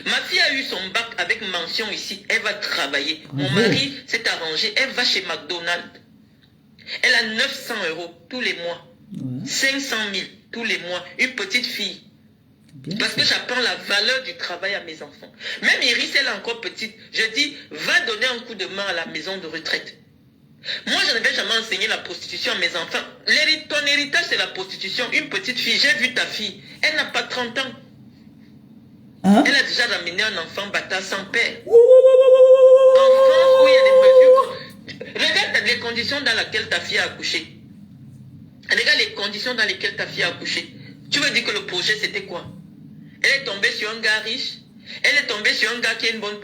Ma fille a eu son bac avec mention ici, elle va travailler. Mon mari s'est arrangé, elle va chez McDonald's. Elle a 900 euros tous les mois. 500 000 tous les mois. Une petite fille. Parce que j'apprends la valeur du travail à mes enfants. Même Iris, elle est encore petite. Je dis, va donner un coup de main à la maison de retraite. Moi, je ne vais jamais enseigner la prostitution à mes enfants. Ton héritage, c'est la prostitution. Une petite fille, j'ai vu ta fille. Elle n'a pas 30 ans. Hein? Elle a déjà ramené un enfant bâtard sans père. En France, où il y a des mesures... Regarde les conditions dans lesquelles ta fille a accouché. Regarde les conditions dans lesquelles ta fille a accouché. Tu veux dire que le projet, c'était quoi? Elle est tombée sur un gars riche. Elle est tombée sur un gars qui a une bonne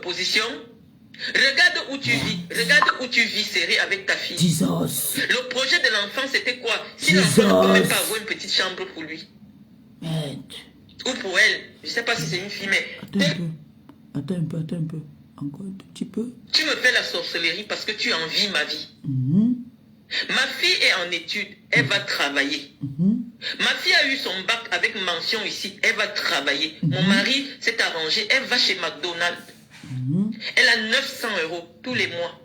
position. Regarde où tu vis. Regarde où tu vis serré avec ta fille. Jesus. Le projet de l'enfant, c'était quoi? Si l'enfant ne peut même pas avoir une petite chambre pour lui. Merde. Ou pour elle. Je ne sais pas si c'est une fille, mais... Attends un peu. Encore un tout petit peu. Tu me fais la sorcellerie parce que tu envies ma vie. Ma fille est en études, elle va travailler. Ma fille a eu son bac avec mention ici, elle va travailler. Mon mari s'est arrangé, elle va chez McDonald's. Elle a 900 euros tous les mois.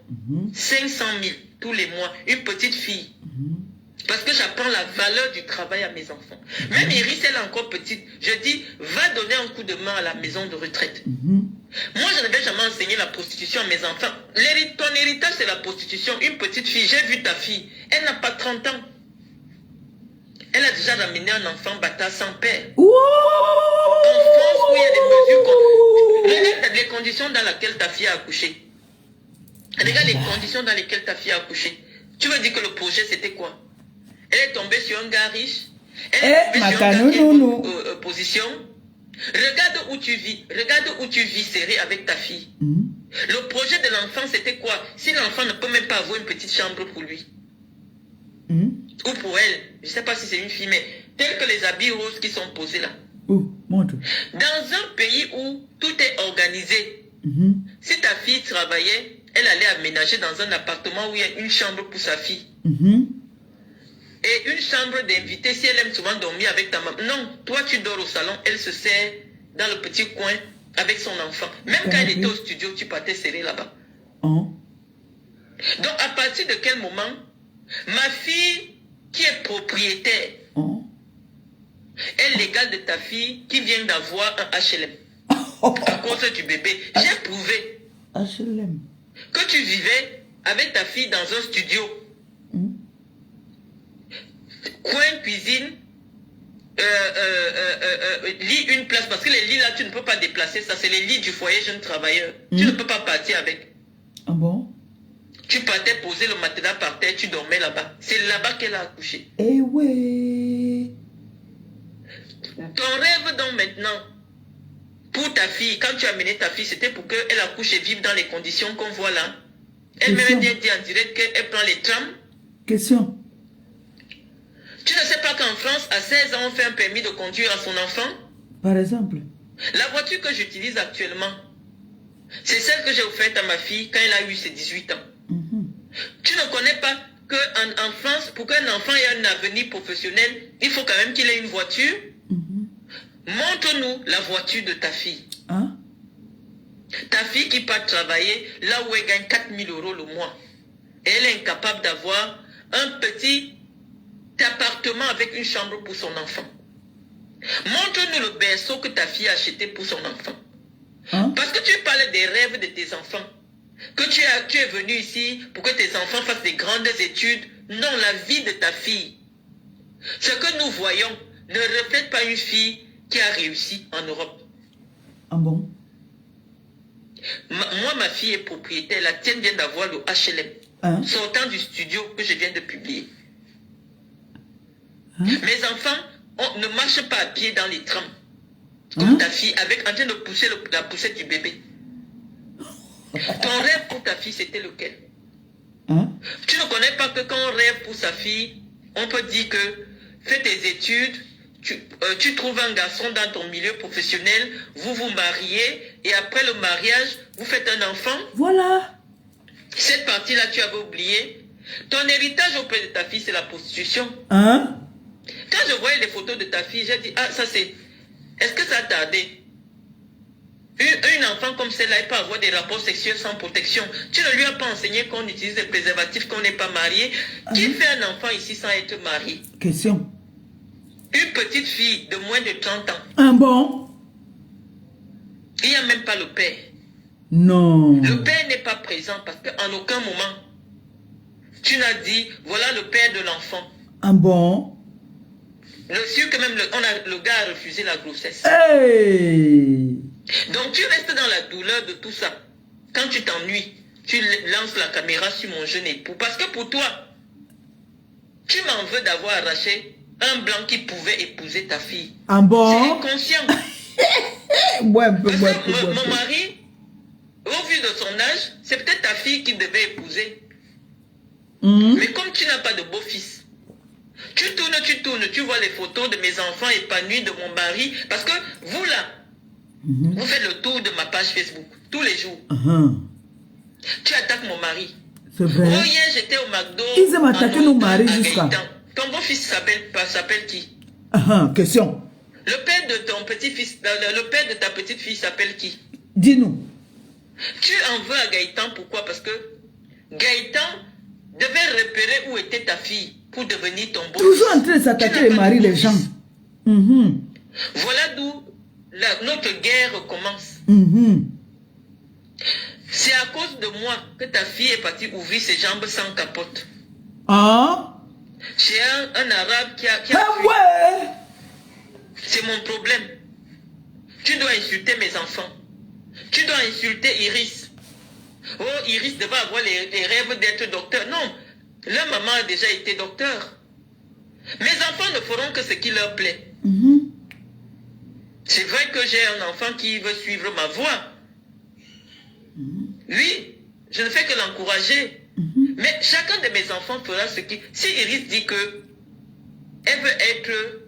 500 000 tous les mois. Une petite fille. Parce que j'apprends la valeur du travail à mes enfants. Même Iris, elle est encore petite. Je dis, va donner un coup de main à la maison de retraite. Moi, je ne vais jamais enseigner la prostitution à mes enfants. Ton héritage, c'est la prostitution. Une petite fille, j'ai vu ta fille. Elle n'a pas 30 ans. Elle a déjà ramené un enfant bâtard sans père. En France, où il y a des mesures... Regarde les conditions dans lesquelles ta fille a accouché. Regarde les conditions dans lesquelles ta fille a accouché. Tu veux dire que le projet, c'était quoi? Elle est tombée sur un gars riche. Elle est tombée sur un gars qui a une position. Regarde où tu vis. Regarde où tu vis serré avec ta fille. Le projet de l'enfant, c'était quoi? Si l'enfant ne peut même pas avoir une petite chambre pour lui. Ou pour elle. Je ne sais pas si c'est une fille, mais tels que les habits roses qui sont posés là. Montre. Dans un pays où tout est organisé, si ta fille travaillait, elle allait aménager dans un appartement où il y a une chambre pour sa fille. Et une chambre d'invité, si elle aime souvent dormir avec ta maman. Non, toi tu dors au salon, elle se sert dans le petit coin avec son enfant. Même quand elle était au studio, tu partais serrer là-bas. Donc à partir de quel moment, ma fille qui est propriétaire est l'égale de ta fille qui vient d'avoir un HLM à cause du bébé. J'ai prouvé HLM. Que tu vivais avec ta fille dans un studio. Coin, cuisine, lit, une place. Parce que les lits là, tu ne peux pas déplacer ça. C'est les lits du foyer jeune travailleur. Tu ne peux pas partir avec. Ah bon? Tu partais poser le matelas par terre, tu dormais là-bas. C'est là-bas qu'elle a accouché. Eh ouais. Ton rêve donc maintenant, pour ta fille, quand tu as amené ta fille, c'était pour qu'elle accouche et vive dans les conditions qu'on voit là. Elle-même dit en direct qu'elle prend les trams. Question. Tu ne sais pas qu'en France, à 16 ans, on fait un permis de conduire à son enfant? Par exemple. La voiture que j'utilise actuellement, C'est celle que j'ai offerte à ma fille quand elle a eu ses 18 ans. Tu ne connais pas qu'en France, pour qu'un enfant ait un avenir professionnel, il faut quand même qu'il ait une voiture. Montre-nous la voiture de ta fille. Hein? Ta fille qui part travailler là où elle gagne 4 000 € le mois. Et elle est incapable d'avoir un petit appartement avec une chambre pour son enfant. Montre-nous le berceau que ta fille a acheté pour son enfant. Hein? Parce que tu parles des rêves de tes enfants. Que tu es venu ici pour que tes enfants fassent des grandes études. Non, la vie de ta fille. Ce que nous voyons ne reflète pas une fille qui a réussi en Europe. Ah bon? Moi, ma fille est propriétaire. La tienne vient d'avoir le HLM. Hein? Sortant du studio que je viens de publier. Hein? Mes enfants ne marchent pas à pied dans les trams. Comme ta fille, en train de pousser la poussette du bébé. Ton rêve pour ta fille, c'était lequel? Hein? Tu ne connais pas que quand on rêve pour sa fille, on peut dire que fais tes études, tu trouves un garçon dans ton milieu professionnel, vous vous mariez, et après le mariage, vous faites un enfant. Voilà. Cette partie-là, tu avais oublié. Ton héritage auprès de ta fille, c'est la prostitution. Hein? Quand je voyais les photos de ta fille, j'ai dit, ah, ça c'est... Est-ce que ça a tardé? Une enfant comme celle-là, elle peut avoir des rapports sexuels sans protection. Tu ne lui as pas enseigné qu'on utilise des préservatifs, qu'on n'est pas marié. Qui fait un enfant ici sans être marié? Question. Une petite fille de moins de 30 ans. Un bon? Il n'y a même pas le père. Non. Le père n'est pas présent parce qu'en aucun moment, tu n'as dit, voilà le père de l'enfant. Un bon? Le sûr que même le gars a refusé la grossesse. Hey! Donc tu restes dans la douleur de tout ça. Quand tu t'ennuies, tu lances la caméra sur mon jeune époux. Parce que pour toi, tu m'en veux d'avoir arraché un blanc qui pouvait épouser ta fille. Un bon? C'est inconscient. Ouais, Mon mari, au vu de son âge, c'est peut-être ta fille qui devait épouser. Mais comme tu n'as pas de beau-fils, tu tournes, tu vois les photos de mes enfants épanouis, de mon mari. Parce que vous là, vous faites le tour de ma page Facebook tous les jours. Tu attaques mon mari. C'est vrai. Oh, hier j'étais au McDo. Ils aiment attaquer nos maris jusqu'à. Ton beau-fils s'appelle qui? Question. Le père de ton petit-fils, le père de ta petite fille s'appelle qui? Dis-nous. Tu en veux à Gaëtan, pourquoi? Parce que Gaëtan devait repérer où était ta fille pour devenir ton beau-fils. Toujours en train de s'attaquer les maris des gens. Voilà d'où notre guerre commence. C'est à cause de moi que ta fille est partie ouvrir ses jambes sans capote. Ah? J'ai un arabe qui a Ah fui. ouais? C'est mon problème. Tu dois insulter mes enfants. Tu dois insulter Iris. Oh, Iris devait avoir les rêves d'être docteur. Non, leur maman a déjà été docteur. Mes enfants ne feront que ce qui leur plaît. C'est vrai que j'ai un enfant qui veut suivre ma voie. Oui, je ne fais que l'encourager. Mais chacun de mes enfants fera ce qui... Si Iris dit que elle veut être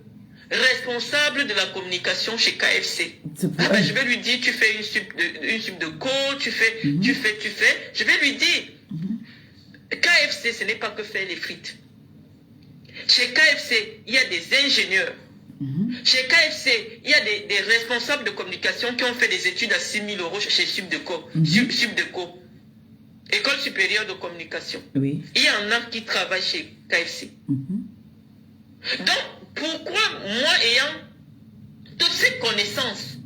responsable de la communication chez KFC, je vais lui dire, tu fais une sub de co, tu fais. Je vais lui dire, KFC, ce n'est pas que faire les frites. Chez KFC, il y a des ingénieurs. Chez KFC, il y a des responsables de communication qui ont fait des études à 6 000 € chez Subdeco. Subdeco, École supérieure de communication. Oui. Il y en a qui travaillent chez KFC. Donc, pourquoi moi ayant toutes ces connaissances,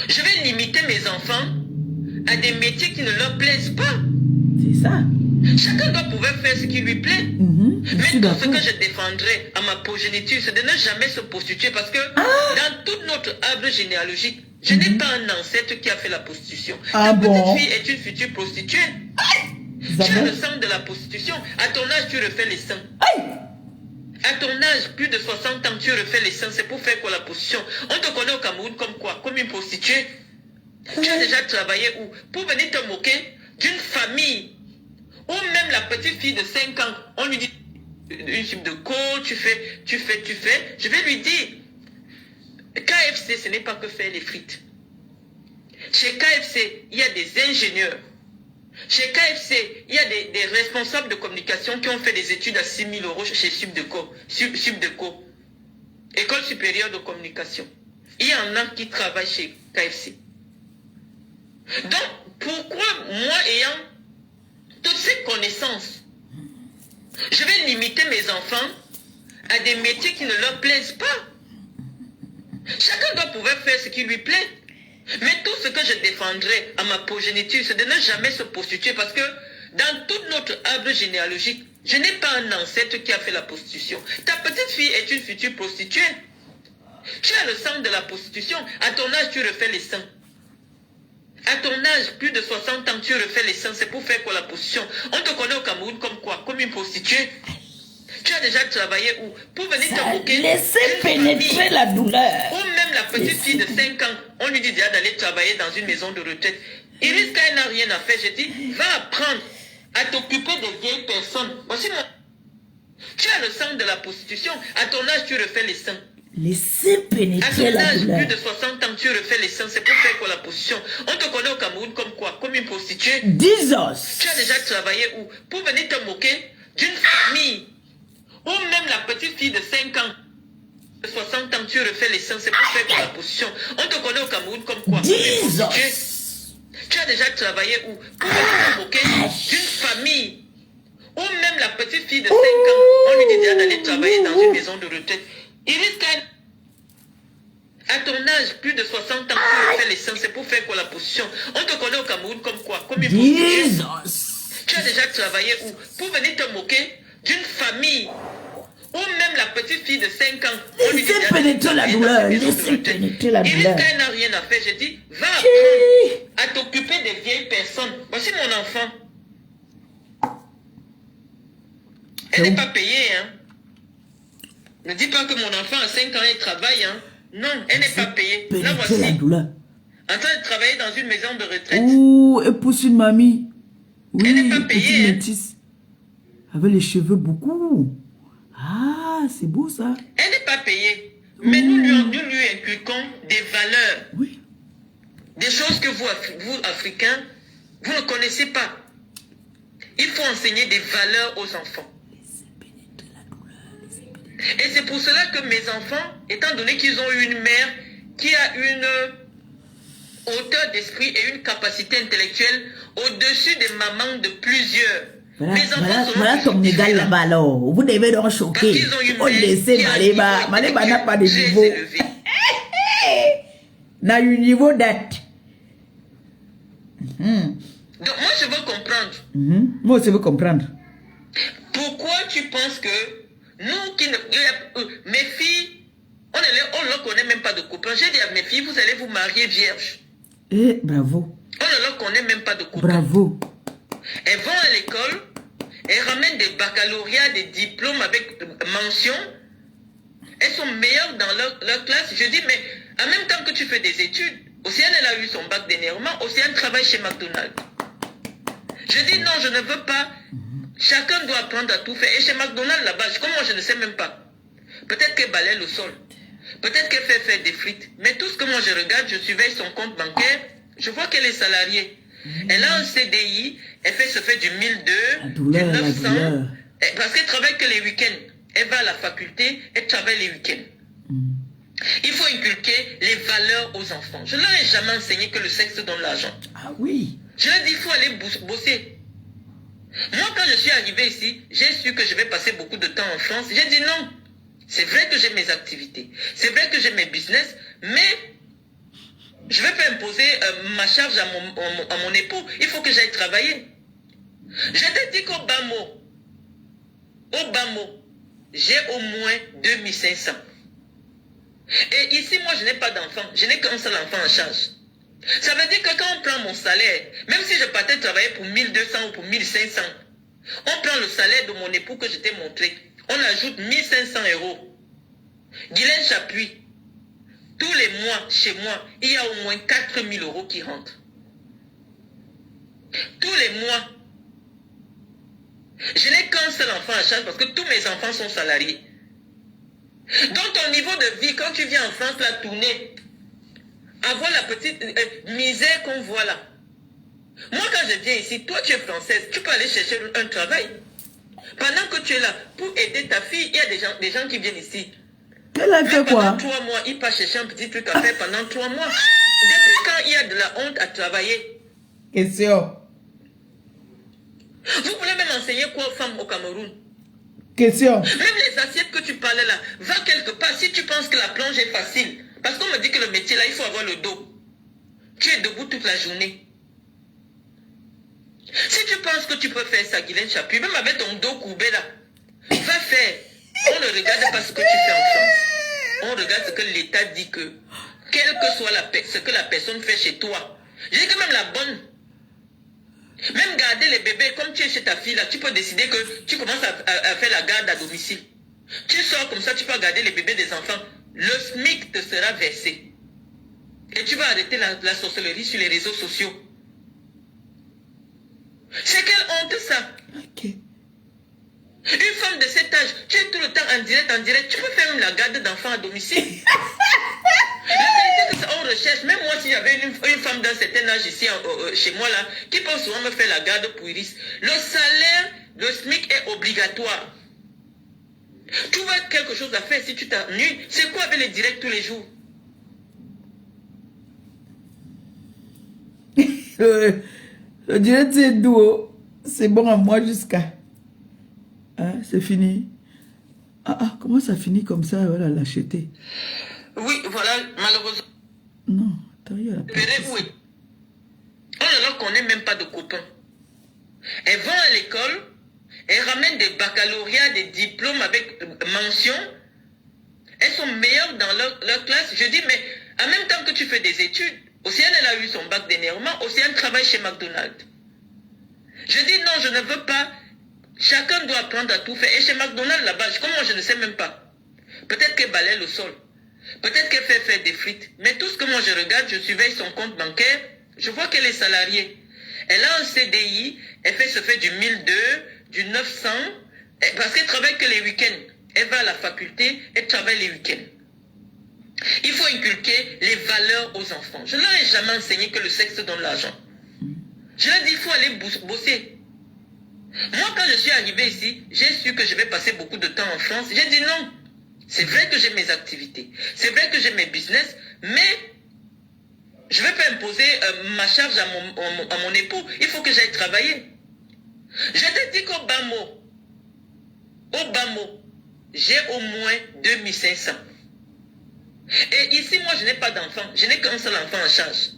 je vais limiter mes enfants à des métiers qui ne leur plaisent pas? C'est ça. Chacun doit pouvoir faire ce qui lui plaît. Mais tout ce que je défendrai à ma progéniture, c'est de ne jamais se prostituer parce que dans toute notre arbre généalogique, je n'ai pas un ancêtre qui a fait la prostitution. Ta petite fille est une future prostituée. Tu as le sang de la prostitution. À ton âge, tu refais les seins. À ton âge, plus de 60 ans, tu refais les seins. C'est pour faire quoi la prostitution? On te connaît au Cameroun comme quoi? Comme une prostituée. Tu as déjà travaillé où? Pour venir te moquer d'une famille ou même la petite fille de 5 ans, on lui dit une type de co, tu fais. Je vais lui dire, KFC, ce n'est pas que faire les frites. Chez KFC, il y a des ingénieurs. Chez KFC, il y a des responsables de communication qui ont fait des études à 6 000 € chez Subdeco, École supérieure de communication. Il y en a qui travaillent chez KFC. Donc, pourquoi moi ayant toutes ces connaissances, je vais limiter mes enfants à des métiers qui ne leur plaisent pas? Chacun doit pouvoir faire ce qui lui plaît. Mais tout ce que je défendrai à ma progéniture, c'est de ne jamais se prostituer, parce que dans toute notre arbre généalogique, je n'ai pas un ancêtre qui a fait la prostitution. Ta petite fille est une future prostituée. Tu as le sang de la prostitution. À ton âge, tu refais les seins. À ton âge, plus de 60 ans, tu refais les seins. C'est pour faire quoi la prostitution? On te connaît au Cameroun comme quoi? Comme une prostituée. Tu as déjà travaillé où? Pour venir te moquer. Laissez pénétrer la douleur. Ou même la petite fille de 5 ans, on lui dit déjà d'aller travailler dans une maison de retraite. Iris, quand elle n'a rien à faire, je dis, va apprendre à t'occuper des vieilles personnes. Voici mon... Tu as le sang de la prostitution. À ton âge, tu refais les seins. Laissez pénétrer la douleur. Plus de 60 ans, tu refais les seins. C'est pour faire quoi la prostitution? On te connaît au Cameroun comme quoi? Comme une prostituée. 10 ans. Tu as déjà travaillé où? Pour venir te moquer d'une famille. Ou même la petite fille de 5 ans. De 60 ans, tu refais les seins. C'est pour faire quoi la prostitution? On te connaît au Cameroun comme quoi? 10 ans. Tu as déjà travaillé où? Pour venir te moquer d'une famille. Ou même la petite fille de 5 ans. On lui dit déjà d'aller travailler dans une maison de retraite. Iris, à ton âge, plus de 60 ans, tu refais les seins. C'est pour faire quoi la prostitution? On te connaît au Cameroun comme quoi? Comme une prostituée. Tu as déjà travaillé où? Pour venir te moquer d'une famille. Ou même la petite fille de 5 ans. Laissez pénétrer la douleur. Laissez pénétrer la douleur. Iris, quand elle n'a rien à faire, je dis, va apprendre à t'occuper des vieilles personnes. Voici mon enfant. Elle n'est pas payée, hein. Ne dis pas que mon enfant a 5 ans, elle travaille, hein. Non, elle n'est pas payée. Là, voici. La douleur. En train de travailler dans une maison de retraite. Ouh, elle pousse une mamie. Oui, Elle n'est pas petite payée, hein. métisse. Avec les cheveux beaucoup. Ah, c'est beau ça. Elle n'est pas payée. Mais nous lui inculquons des valeurs. Oui. Des choses que vous, Africains, vous ne connaissez pas. Il faut enseigner des valeurs aux enfants. Et c'est pour cela que mes enfants, étant donné qu'ils ont eu une mère qui a une hauteur d'esprit et une capacité intellectuelle au-dessus des mamans de plusieurs. Voilà ton égal là-bas alors. Vous devez donc choquer. On laisse Maléba. Maléba n'a pas de niveau. N'a eu niveau date. Donc moi je veux comprendre. Moi aussi je veux comprendre. Pourquoi tu penses que nous qui mes filles, on ne leur connaît même pas de copains. J'ai dit à mes filles, vous allez vous marier vierge. Eh, bravo. On ne leur connaît même pas de copains. Bravo. Elles vont à l'école, elles ramènent des baccalauréats, des diplômes avec mention. Elles sont meilleures dans leur classe. Je dis, mais en même temps que tu fais des études, Océane, elle a eu son bac d'énervement, Océane travaille chez McDonald's. Je dis, non, je ne veux pas. Chacun doit apprendre à tout faire. Et chez McDonald's, là-bas, comment je ne sais même pas. Peut-être qu'elle balaie le sol. Peut-être qu'elle fait faire des frites. Mais tout ce que moi je regarde, je surveille son compte bancaire, je vois qu'elle est salariée. Elle a un CDI, elle se fait du 1002, du 900, parce qu'elle travaille que les week-ends. Elle va à la faculté, elle travaille les week-ends. Il faut inculquer les valeurs aux enfants. Je ne leur ai jamais enseigné que le sexe donne l'argent. Ah oui. Je leur ai dit, il faut aller bosser. Moi, quand je suis arrivé ici, j'ai su que je vais passer beaucoup de temps en France. J'ai dit non. C'est vrai que j'ai mes activités. C'est vrai que j'ai mes business, mais je ne vais pas imposer ma charge à mon époux. Il faut que j'aille travailler. Je te dis qu'au bas mot, j'ai au moins 2500. Et ici, moi, je n'ai pas d'enfant. Je n'ai qu'un seul enfant en charge. Ça veut dire que quand on prend mon salaire, même si je partais travailler pour 1200 ou pour 1500, on prend le salaire de mon époux que je t'ai montré. On ajoute 1500 €. Guylaine Chapuis, tous les mois, chez moi, il y a au moins 4000 € qui rentrent. Tous les mois. Je n'ai qu'un seul enfant à charge parce que tous mes enfants sont salariés. Donc ton niveau de vie, quand tu viens en France, la tournée, avoir la petite misère qu'on voit là. Moi, quand je viens ici, toi, tu es française, tu peux aller chercher un travail. Pendant que tu es là, pour aider ta fille, il y a des gens qui viennent ici. Elle a fait quoi? Pendant 3 mois, il part chercher un petit truc à faire pendant 3 mois. Depuis quand il y a de la honte à travailler? Question. Vous voulez même enseigner quoi aux femmes au Cameroun? Question. Même les assiettes que tu parlais là, va quelque part si tu penses que la plonge est facile. Parce qu'on me dit que le métier là, il faut avoir le dos. Tu es debout toute la journée. Si tu penses que tu peux faire ça, Guylaine Chapuis, même avec ton dos courbé là, va faire. On ne regarde pas ce que tu fais en France. On regarde ce que l'État dit que, quelle que soit ce que la personne fait chez toi. J'ai dit que même la bonne. Même garder les bébés, comme tu es chez ta fille là, tu peux décider que tu commences à faire la garde à domicile. Tu sors comme ça, tu peux garder les bébés des enfants. Le SMIC te sera versé. Et tu vas arrêter la sorcellerie sur les réseaux sociaux. C'est quelle honte ça? Ok. Une femme de cet âge, tu es tout le temps en direct, tu peux faire même la garde d'enfants à domicile. La vérité que ça, on recherche, même moi si j'avais une femme d'un certain âge ici, chez moi là, qui peut souvent me faire la garde pour Iris, le salaire, le SMIC est obligatoire. Tu vois quelque chose à faire si tu t'ennuies, c'est quoi avec les directs tous les jours? Le direct c'est doux, c'est bon à moi jusqu'à... Hein, c'est fini. Comment ça finit comme ça, voilà, l'acheter? Oui, voilà, malheureusement. Non, attends, il y a la Oui. On ne leur connaît même pas de copains. Elles vont à l'école, elles ramènent des baccalauréats, des diplômes avec mention. Elles sont meilleures dans leur classe. Je dis, mais en même temps que tu fais des études, Océane, elle a eu son bac d'énervement, Océane travaille chez McDonald's. Je dis, non, je ne veux pas. Chacun doit apprendre à tout faire. Et chez McDonald's, là-bas, comment je ne sais même pas. Peut-être qu'elle balaye le sol. Peut-être qu'elle fait faire des frites. Mais tout ce que moi je regarde, je surveille son compte bancaire, je vois qu'elle est salariée. Elle a un CDI, elle se fait du 1002, du 900, parce qu'elle travaille que les week-ends. Elle va à la faculté, elle travaille les week-ends. Il faut inculquer les valeurs aux enfants. Je ne leur ai jamais enseigné que le sexe donne l'argent. Je leur ai dit, il faut aller bosser. Moi, quand je suis arrivé ici, j'ai su que je vais passer beaucoup de temps en France. J'ai dit non. C'est vrai que j'ai mes activités. C'est vrai que j'ai mes business. Mais je ne vais pas imposer ma charge à mon époux. Il faut que j'aille travailler. Je te dis qu'au bas mot, j'ai au moins 2500. Et ici, moi, je n'ai pas d'enfant. Je n'ai qu'un seul enfant en charge.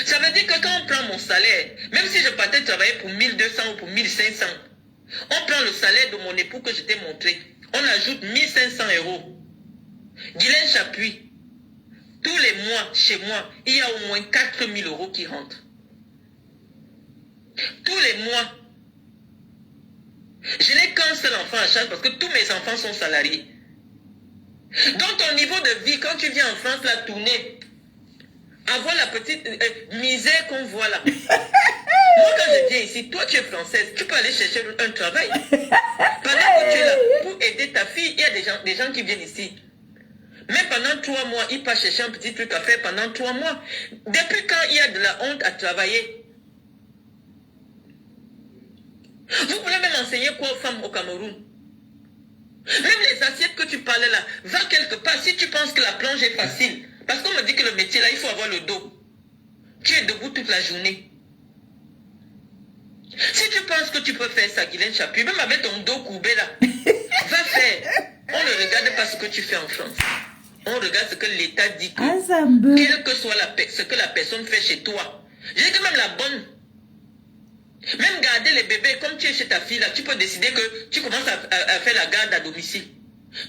Ça veut dire que quand on prend mon salaire, même si je partais travailler pour 1200 ou pour 1500, on prend le salaire de mon époux que je t'ai montré. On ajoute 1500 €. Guylaine Chapuis, tous les mois, chez moi, il y a au moins 4000 € qui rentrent. Tous les mois. Je n'ai qu'un seul enfant en charge parce que tous mes enfants sont salariés. Donc ton niveau de vie, quand tu viens en France, la tournée, avoir la petite misère qu'on voit là. Moi, quand je viens ici, toi, tu es française, tu peux aller chercher un travail. Pendant que tu es là, pour aider ta fille, il y a des gens qui viennent ici. Même pendant 3 mois, il part chercher un petit truc à faire pendant 3 mois. Depuis quand il y a de la honte à travailler? Vous voulez même enseigner quoi aux femmes au Cameroun? Même les assiettes que tu parlais là, va quelque part si tu penses que la plonge est facile. Parce qu'on me dit que le métier là, il faut avoir le dos. Tu es debout toute la journée. Si tu penses que tu peux faire ça, Guylaine Chapuis, même avec ton dos courbé là, va faire. On ne regarde pas ce que tu fais en France. On regarde ce que l'État dit que, quelle que soit ce que la personne fait chez toi. J'ai que même la bonne. Même garder les bébés, comme tu es chez ta fille là, tu peux décider que tu commences à faire la garde à domicile.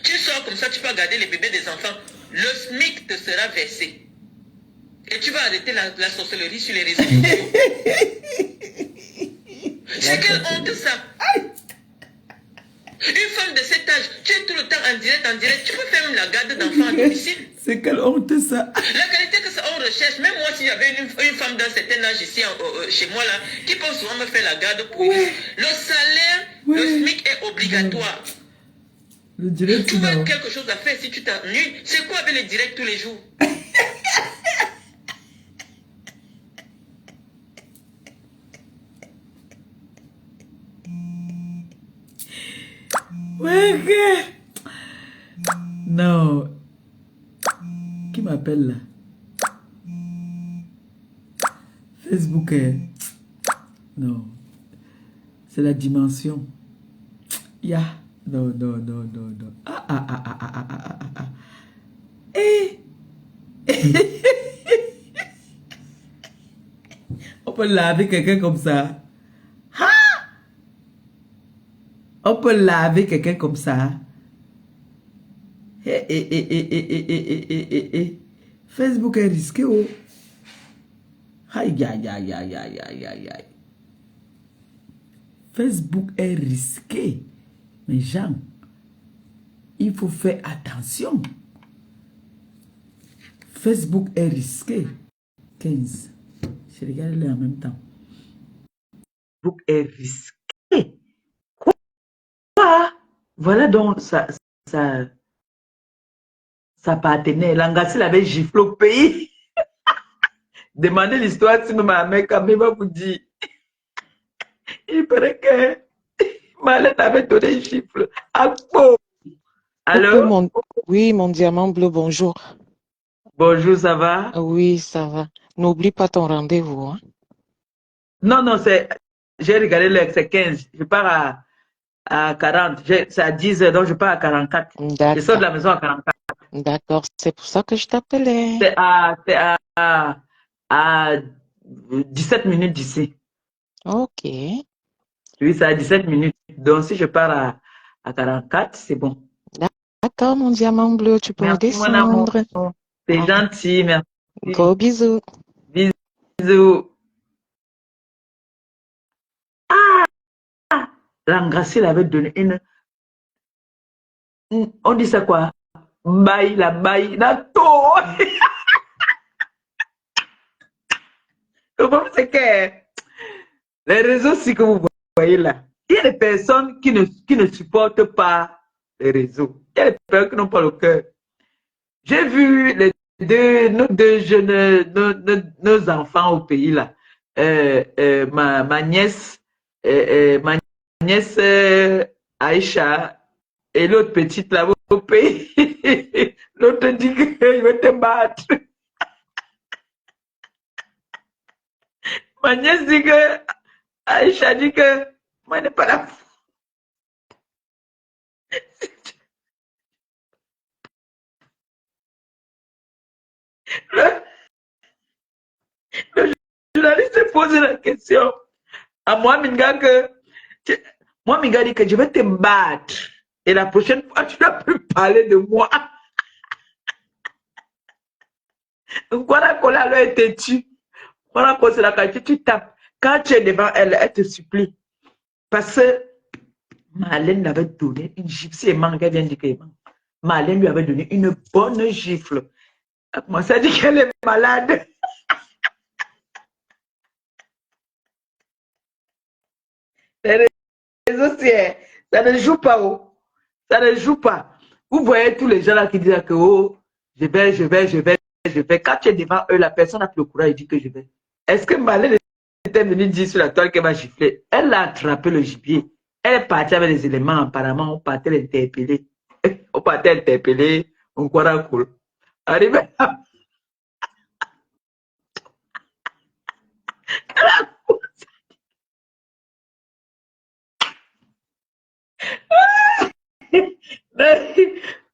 Tu sors comme ça, tu peux garder les bébés des enfants. Le SMIC te sera versé. Et tu vas arrêter la sorcellerie sur les réseaux sociaux. C'est quelle honte ça? Une femme de cet âge, tu es tout le temps en direct, tu peux faire même la garde d'enfants à domicile. C'est quelle honte ça? La qualité que ça on recherche, même moi si j'avais une femme d'un certain âge ici, chez moi là, qui peut souvent me faire la garde pour le salaire, le SMIC est obligatoire. Le direct, tu vois quelque chose à faire si tu t'ennuies, c'est quoi avec les directs tous les jours? Ouais, que... Non. Qui m'appelle là? Facebook est... Non. C'est la dimension. Ya. Non, non, non, non, non. Ah, ah, ah, ah, ah, ah, ah, ah, ah. Eh. On peut laver quelqu'un comme ça. Ah! On peut laver quelqu'un comme ça. Eh, eh, eh, eh, eh, eh, eh, eh, eh, eh. Facebook est risqué, oh. Aïe, aïe, aïe, aïe, aïe, aïe, aïe, aïe. Facebook est risqué. Mais Jean, il faut faire attention. Facebook est risqué. 15. Je regarde les en même temps. Facebook est risqué. Quoi? Voilà donc sa partenaire. Langassi l'avait giflé au pays. Demandez l'histoire si ma mère quand même va vous dire. Il paraît que Malène avait donné un gifle. Ah bon. Alors? Oui, mon diamant bleu, bonjour. Bonjour, ça va? Oui, ça va. N'oublie pas ton rendez-vous. Hein? Non, non, c'est... J'ai regardé l'heure, c'est 15. Je pars à 40. C'est à 10 heures, donc je pars à 44. Je sors de la maison à 44. D'accord, c'est pour ça que je t'appelais. C'est à 17 minutes d'ici. Ok. Oui, c'est à 17 minutes. Donc, si je pars à 44, c'est bon. D'accord, mon diamant bleu, tu peux Merci, redescendre. mon amour. C'est gentil, merci. Gros bisous. Bisous. Ah! Langassi avait donné une... On dit ça quoi? Bail, la bail, la tôt. Le problème, c'est que les réseaux, si que vous voyez là, il y a des personnes qui ne supportent pas les réseaux. Il y a des personnes qui n'ont pas le cœur. J'ai vu nos deux jeunes, nos enfants au pays là. Ma nièce, Aïcha et l'autre petite là au pays. L'autre dit qu'il veut te battre. Ma nièce dit que Aïcha dit que moi n'est pas là. Le journaliste pose la question à moi, Minga, Minga dit que je vais te battre. Et la prochaine fois, tu ne vas plus parler de moi. Voilà qu'on a été têtu. Voilà qu'on c'est la qualité, tu tapes. Quand tu es devant elle, elle te supplie. Parce que Marlène lui avait donné une gifle. Si Emmanuel vient de dire que Marlène lui avait donné une bonne gifle. Moi, ça dit qu'elle est malade. Les réseaux, ça ne joue pas. Oh. Ça ne joue pas. Vous voyez tous les gens là qui disent que oh, je vais. Quand tu es devant eux, la personne a plus le courage et dit que je vais. Est-ce que Marlène était venue dire sur la toile qu'elle va gifler? Elle a attrapé le gibier. Elle est partie avec les éléments, apparemment, on partait l'interpeller. On partait l'interpeller, on croit cool. Arrivé là.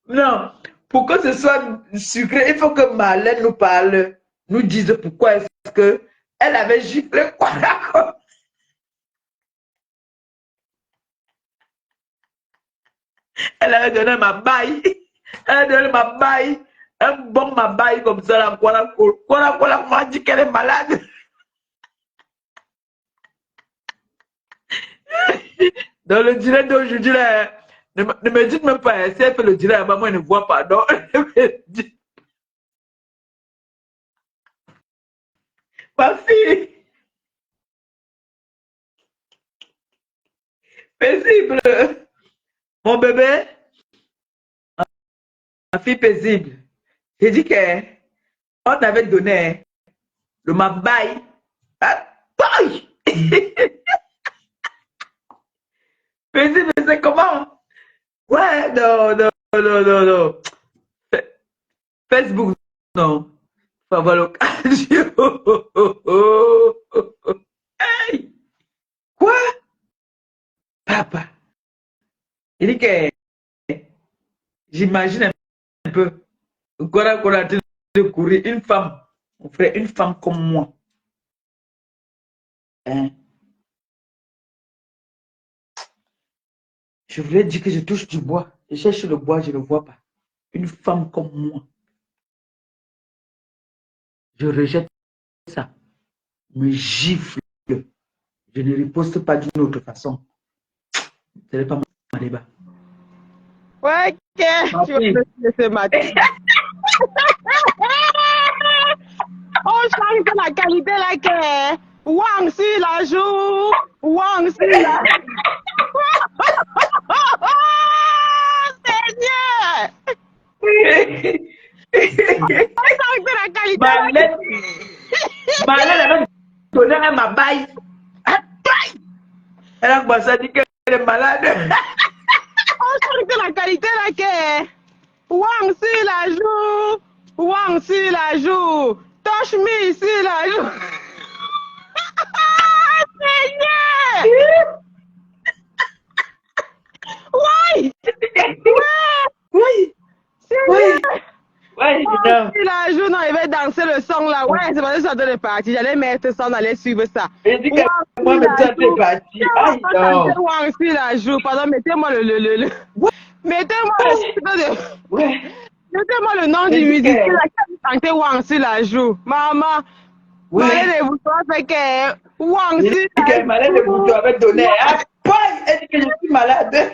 Non, pour que ce soit sucré, il faut que Marlène nous parle, nous dise pourquoi est-ce que elle avait giflé quoi. Elle avait donné ma baille. Elle a donné ma baille. Un bon ma baille comme ça, là, quoi, m'a dit qu'elle est malade. Dans le direct d'aujourd'hui, ne me dites même pas, si elle fait le direct, moi je ne vois pas. Donc, ma fille, paisible. Mon bébé, ma fille paisible. J'ai dit qu'on avait donné le mabaye. Bye! Non, non, non, non, non. Facebook, non. Faut avoir l'occasion. Hey! Quoi? Papa. Il dit que j'imagine un peu. Qu'on a de courir une femme. On ferait une femme comme moi. Hein? Je voulais dire que je touche du bois. Je cherche le bois, je ne le vois pas. Une femme comme moi. Je rejette ça. Me gifle. Je ne riposte pas d'une autre façon. Ce n'est pas mon débat. Ouais, Ma tu vas fille. me laisser ce matin. On change de la qualité là que Wang sur la joue, Wang sur la. Seigneur! On change de la qualité là Marlène, Marlène avait donné un mabaye. Elle a commencé à dire qu'elle est malade. on change de la qualité là que Wang sur la joue, Wang sur la joue, touch me sur la joue. Seigneur! Oui! Oui, Seigneur! oui, Oh, non. si la joue, non, il va danser le son là. Ouais, c'est parce que je suis en train de partir. J'allais mettre ça, on allait suivre ça. Elle dit que moi, Wang, maintenant, c'est parti. Aïe, non. Wang, si la joue, pardon, mettez-moi le. Mettez-moi le. Ouais. Mettez-moi le nom Mais du dis musicien que- là qui a chanté Wang si la joue. Maman, Ouais. Marlène et vous fait que Wang Elle si dit la que Marlène de Boutou avait donné un paille. Elle dit que je suis malade.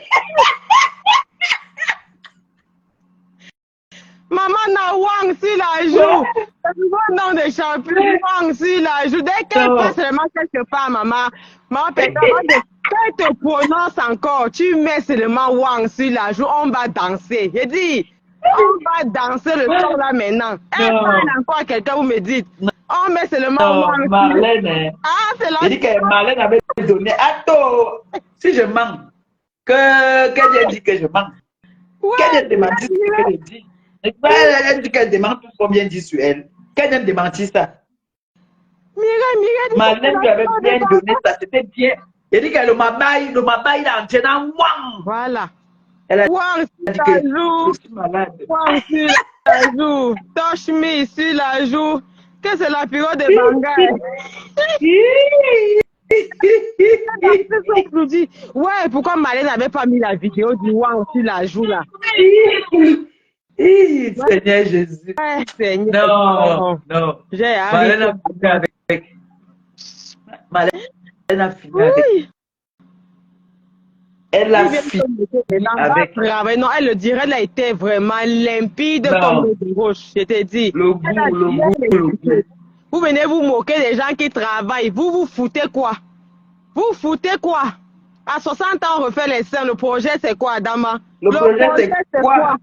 Maman n'a Wang si la joue. C'est le nouveau nom de champion. Wang si la joue. Dès qu'elle Non. passe seulement quelque part, maman. Maman, quand elle te prononce encore, tu mets seulement Wang si la joue. On va danser. J'ai dit, on va danser le son là maintenant. Elle Non. parle encore à quelqu'un, vous me dites. On met seulement Non, Wang si. Marlène, hein. Ah, c'est là. Elle dit que Marlène avait donné. Attends, si je mens, qu'elle dit que je mens. Ouais, Qu'elle démentit ce qu'elle dit. Elle dit qu'elle demande tout combien dit sur elle. Qu'elle a démenti ça. Mireille, Marlène lui avait bien donné ça, c'était bien. Elle dit que le mabaye là, en tenant, wang. Voilà. Elle a Wang dit sur que la joue. je suis malade. Wang sur la joue. Touch me sur la joue. Que c'est la période de Bangaï. Ouais, pourquoi Marlène n'avait pas mis la vidéo du Wang sur la joue là? Seigneur Jésus. Ouais, Seigneur. Non, non. J'ai Marlène a arrêté. fini avec. Marlène a fini avec. Oui. Elle a Il vient fini de me dire, avec non, elle le dirait, elle a été vraiment limpide Non. comme l'eau de roche, je t'ai dit. le goût, Elle a le bien goût, le limpide. goût. Vous venez vous moquer des gens qui travaillent. Vous vous foutez quoi? Vous foutez quoi? À 60 ans, on refait les seins. Le projet, c'est quoi, Adama? Le projet, c'est quoi?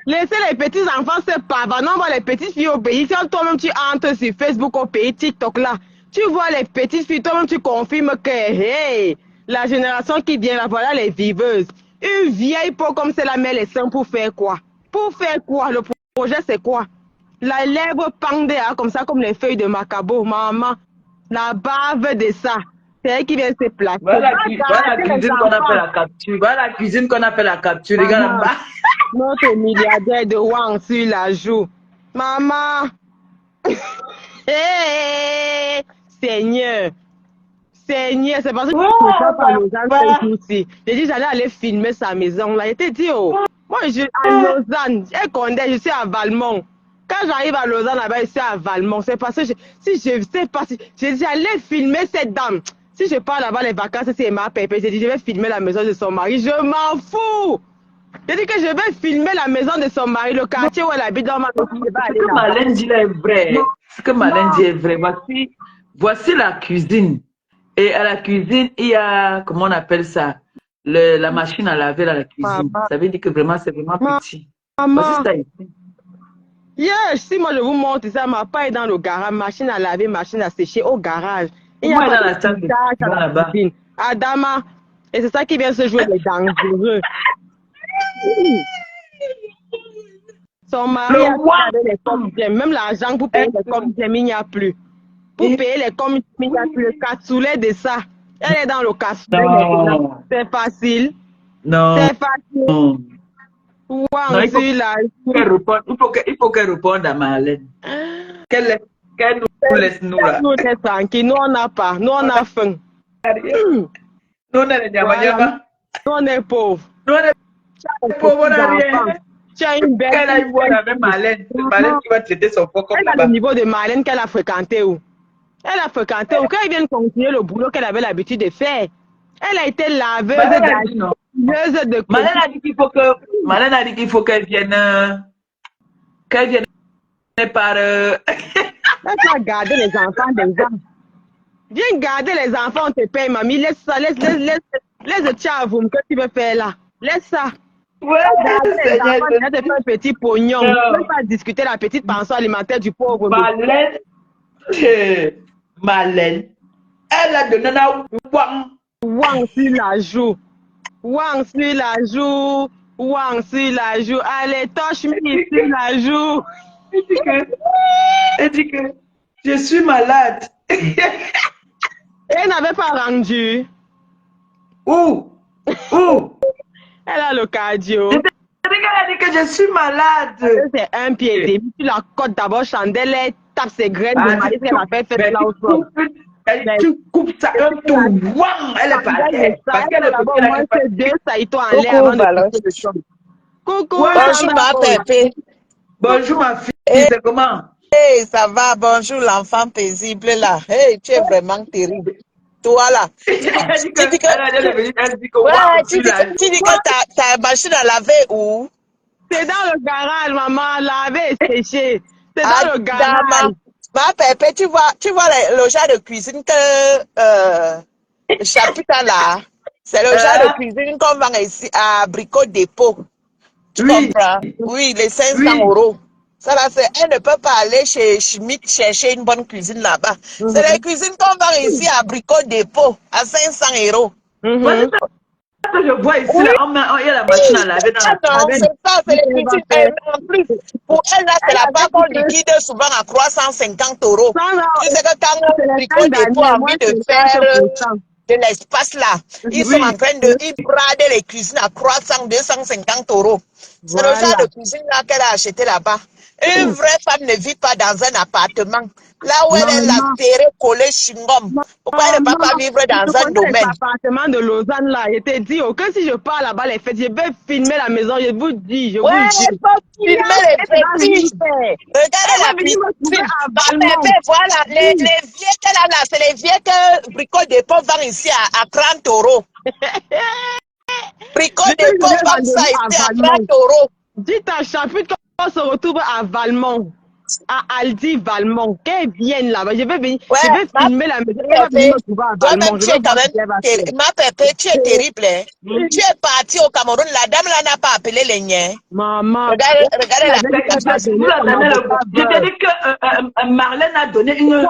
Laissez les petits enfants se pavaner. On voit les petites filles au pays. Si toi-même tu entres sur Facebook au pays, TikTok là, tu vois les petites filles, toi-même tu confirmes que, hey, la génération qui vient là, voilà les viveuses. Une vieille peau comme celle-là met les seins pour faire quoi? Pour faire quoi? Le projet, c'est quoi? La lèvre pendée, hein, comme ça, comme les feuilles de macabo, maman. La bave de ça. C'est elle qui vient se placer. Voilà la cuisine qu'on appelle la capture. Voilà la cuisine qu'on appelle la capture. Regarde en bas. Notre milliardaire de Wang sur la joue. Maman. Hey, Seigneur. Seigneur, c'est parce que je ne sais pas Lausanne aussi. J'ai dit j'allais aller filmer sa maison là. J'étais dit, oh, moi je suis à Lausanne. Elle connaît, je suis à Valmont. Quand j'arrive à Lausanne, là-bas, je suis à Valmont. C'est parce que si je sais pas, si j'allais filmer cette dame. Si je pars là-bas les vacances, c'est ma pépé. J'ai dit, je vais filmer la maison de son mari. Je m'en fous. J'ai dit que je vais filmer la maison de son mari, le quartier où elle habite dans ma maison. Ce que Marlène dit là est vrai. Ce que Marlène dit est vrai. Voici la cuisine. Et à la cuisine, il y a, comment on appelle ça, la machine à laver à la cuisine. Maman. Ça veut dire que vraiment, c'est vraiment petit. Maman. Voici ça ici. Yes, si moi je vous montre ça, ma part est dans le garage, machine à laver, machine à sécher au garage. Il y a Moi, pas dans la de salle de tâche à bain la là-bas. cuisine. Adama, et c'est ça qui vient se jouer les dangereux. Son mari a gardé les commes. Même l'argent pour payer les commes, il n'y a plus. Pour payer les commes, il n'y a plus. Le cassoulet de ça. Elle est dans le cassoulet maintenant. C'est facile. Non. C'est facile. Non. Wow, Non, il faut sur la... il faut qu'elle réponde à Marlène. Qu'elle nous laisse nous là. Nous, on est tranquille. Nous, on n'a pas. Nous, on a faim. Nous, on est des Voilà. Nous, on est pauvres. Nous, on est pauvres, on n'a rien. Tu as une belle... Qu'elle aille voir avec Marlène. C'est Marlène qui va traiter son faux comme Elle a là-bas. le niveau de Marlène qu'elle a fréquenté où? Elle a fréquenté où? Quand elle vient continuer le boulot qu'elle avait l'habitude de faire. Elle a été laveuse de Marlène a dit qu'il faut que Marlène a dit qu'il faut qu'elle vienne par Elle va garder les enfants des gens. Viens garder les enfants, on te paye, mamie. Laisse ça, laisse le tchavum que tu veux faire là. Laisse ça. ouais, Garder les Seigneur, enfants, tu vas te faire un petit pognon. Tu ne peux pas discuter la petite pension alimentaire du pauvre. Marlène, Marlène, elle a donné la wang. Wang sur la joue. Wang sur la joue. Wang sur la joue. Allez, touche-moi sur la joue. Elle dit que je suis malade. Elle n'avait pas rendu. Où? Elle a le cardio. Elle a dit que je suis malade. C'est un pied et demi. Tu la côte d'abord, chandelle, elle tape ses graines de maïs qu'elle a fait là au sol. Tu coupes ça un tour. Wang, elle est partie. Parce qu'elle est d'abord, moi, c'est deux saïtos en l'air avant de couper le sol. Coucou, Bonjour ma pépé. Bonjour ma fille, c'est comment? Hey, ça va, bonjour l'enfant paisible là. Hey, tu es vraiment terrible. Toi là. Tu dis que ta machine à laver où? C'est dans le garage, maman. Laver et sécher. C'est dans le garage. Ma pépé, tu vois le genre de cuisine que le chapitre là. C'est le genre de cuisine qu'on vend ici à Brico Dépôt. Tu comprends? Oui, les 500 €. Ça là, elle ne peut pas aller chez Schmitt chercher une bonne cuisine là-bas. C'est les cuisines qu'on vend ici à Brico Dépôt à 500 €. Je vois ici, là, il y a la machine à laver dans la non, c'est ça, c'est les cuisines. En plus, pour elle, là, c'est la part qu'on liquide souvent à 350 €. Tu sais que quand Brico Dépôt a envie de faire de l'espace là, ils sont en train de brader les cuisines à 300, 250 €. C'est le genre de cuisine là qu'elle a acheté là-bas. Une vraie femme ne vit pas dans un appartement. Là où elle est la serrée collée chingom. Pourquoi elle ne peut pas vivre dans un domaine? L'appartement de Lausanne là, je t'ai dit, que si je pars là-bas les fêtes, je vais filmer la maison, je vous dis, il faut filmer les fétiches. Regardez la piscine. Voilà, les vieilles qu'elle a là, c'est les vieilles que Brico Dépôt vend ici à 30 €. Brico Dépôt vend ça ici à 30 €. Dites à Chapitre qu'on se retrouve à Valmont, à Aldi Valmont. Qu'elle vienne là-bas. Je vais venir, je vais filmer la maison. Elle va venir me trouver à Valmont. Tu es quand même, ma pépé, tu es terrible. Hein? Tu es parti au Cameroun. La dame là n'a pas appelé les niens. Maman. Regardez la. Je te dis que Marlène a donné un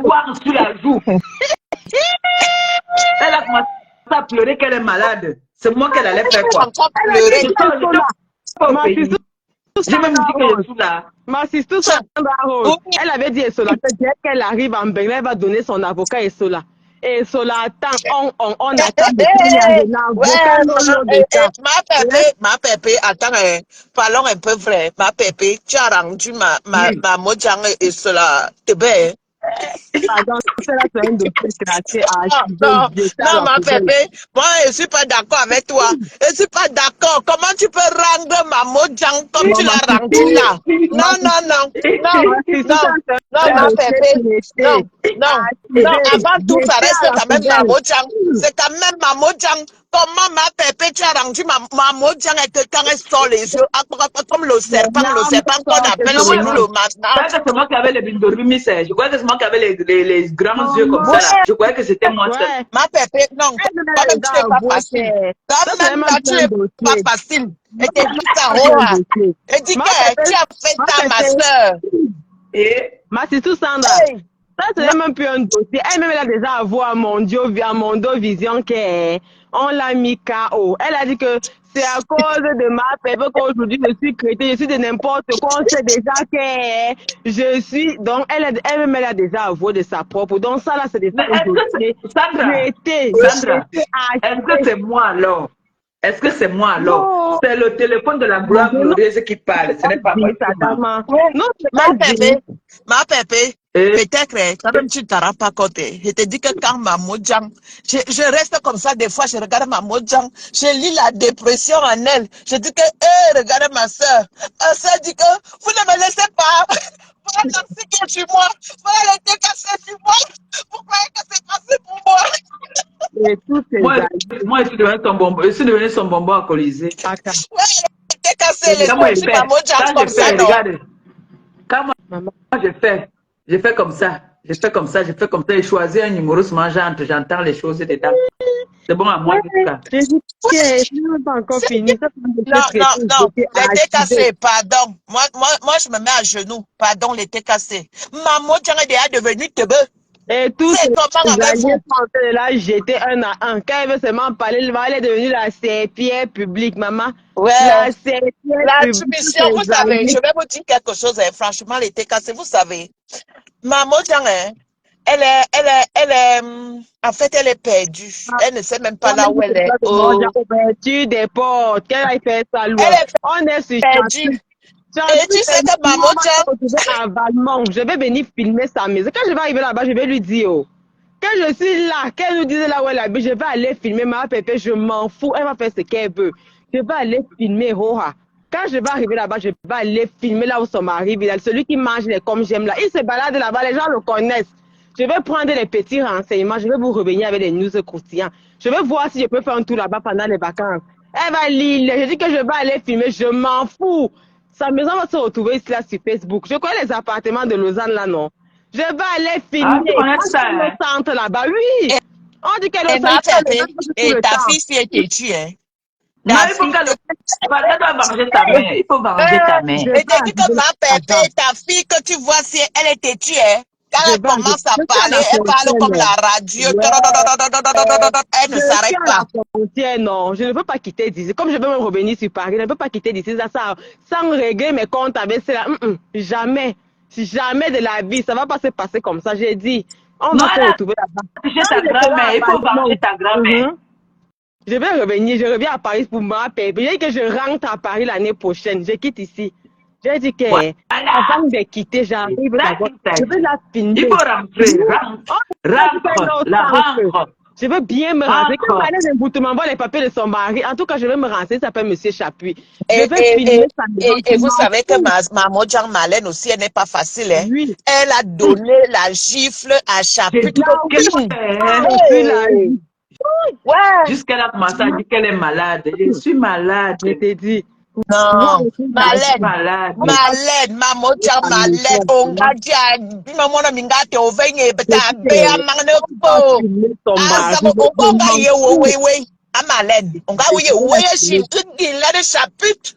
wang sur la joue. Elle a commencé à pleurer qu'elle est malade. C'est moi qu'elle allait faire quoi? J'ai même dit que je suis là. Ma sister Sandra Rose, elle avait dit Esola, dès qu'elle arrive en Bengla, elle va donner son avocat Esola. Et Esola attend, on attend depuis ma pépé, attends, parlons un peu vrai. Ma pépé, tu as rendu ma mojang Esola, t'es belle. Pardon, c'est un dossier classé à non, ma pépé, moi je suis pas d'accord avec toi. Je suis pas d'accord. Comment tu peux rendre ma mojang comme tu l'as rendu là? Non, ma pépé, non, avant tout, ça reste quand même ma mojang. C'est quand même ma mojang. Comment ma pépé, tu as rendu ma mojang et que quand elle sort les yeux, comme le serpent qu'on appelle chez nous le matin. C'est moi qui avais les bindorumis, je crois que c'est moi qui avais les grands yeux comme ça là. Je croyais que c'était moi seul. Ma pépé, non, toi-même tu n'es pas facile. Toi-même tu n'es pas facile. Et t'es tout en haut. Et dis que tu as fait ça, ma soeur. Ma sister Sandra. Ça, ce n'est même plus un dossier. Elle-même, elle a déjà avoué à Mondo Vision qu'on l'a mis KO. Elle a dit que c'est à cause de ma peur qu'aujourd'hui je suis chrétien, je suis de n'importe quoi. On sait déjà que je suis. Donc, elle-même, elle a déjà avoué de sa propre. Donc, ça, là, c'est déjà un dossier. Sandra, est-ce que c'est moi alors? Est-ce que c'est moi alors? C'est le téléphone de la gloire glorieuse qui parle. Ce n'est pas moi. Non, ma pépé. Peut-être, toi-même, tu ne t'en rends pas compte. Je te dis que quand ma Mojang, je reste comme ça, des fois, je regarde ma Mojang, je lis la dépression en elle. Je dis que, regarde ma soeur. Ma soeur dit que, vous ne me laissez pas. Voilà comme si que sur moi. Voilà les TKC sur moi. Vous croyez que c'est passé pour moi? Moi, je suis devenu son bonbon alcoolisé. Ouais, les TKC, les trucs sur ma Mojang comme ça, non? Regarde. Quand moi, je fais comme ça. Je fais comme ça. Et choisis un numéro, souvent j'entends les choses dedans. C'est bon à moi, tout ça. Non, les TKC, pardon. Moi, je me mets à genoux. Pardon, les TKC. Maman, tu es déjà devenu tebe. Et tout c'est comment avec vous? Là, j'étais un à un. Quand elle veut seulement parler, elle est devenue la serpillère publique, maman. Ouais. La serpillère publique. Vous savez, je vais vous dire quelque chose, hein, franchement, les TKC, vous savez. Maman, elle est, en fait, elle est perdue. Elle ne sait même pas là où elle est. Perdue des portes. Qu'elle a fait ça, loin. On est sur perdue. Et tu sais que maman, je vais venir filmer sa maison. Quand je vais arriver là-bas, je vais lui dire, oh, quand je suis là, qu'elle nous dise là où elle habite, je vais aller filmer ma pépé, je m'en fous, elle va faire ce qu'elle veut. Je vais aller filmer Roha. Quand je vais arriver là-bas, je vais aller filmer là où son mari vit. Celui qui mange les comme j'aime là. Il se balade là-bas, les gens le connaissent. Je vais prendre les petits renseignements, je vais vous revenir avec les news croustillants. Je vais voir si je peux faire un tour là-bas pendant les vacances. Elle va lire, je dis que je vais aller filmer, je m'en fous. Sa maison va se retrouver ici là sur Facebook. Je connais les appartements de Lausanne là, non? Je vais aller filmer. Le centre là-bas, oui. On dit qu'elle est au centre. Et ta fille, si elle te tue, hein? Non, il faut qu'elle doit manger ta main. Il faut manger ta main. Et tu dis que ma pépé, ta fille, que tu vois si elle est têtue, hein? Quand elle commence à parler, elle parle comme la radio. Elle ne s'arrête pas. Non, je ne peux pas quitter d'ici. Comme je veux me revenir sur Paris, je ne peux pas quitter d'ici sans régler mes comptes avec cela. Jamais. Jamais de la vie. Ça ne va pas se passer comme ça. J'ai dit, on va se retrouver là-bas. Ta grand-mère, il faut manger ta grand-mère. Je vais revenir. Je reviens à Paris pour ma pépé. J'ai dit que je rentre à Paris l'année prochaine. Je quitte ici. J'ai dit que avant de quitter, j'arrive là-bas. Je vais la finir. Il faut rentrer. Rentre. Je veux bien me renseigner. Quand elle m'envoie les papiers de son mari, en tout cas, je vais me renseigner. Ça s'appelle Monsieur Chapuis. Et vous savez que Maman Jean Malène aussi, elle n'est pas facile. Hein? Oui. Elle a donné la gifle à Chapuis. Jusqu'à la commencé à dire qu'elle est malade. Je suis malade. Je t'ai dit. Non, malade, maman tia malade, on a dit, maman na mingate o venye beta be amane ko. Ah, ça on ga ye we, a malade. On ga we shi kidi la de chapitre.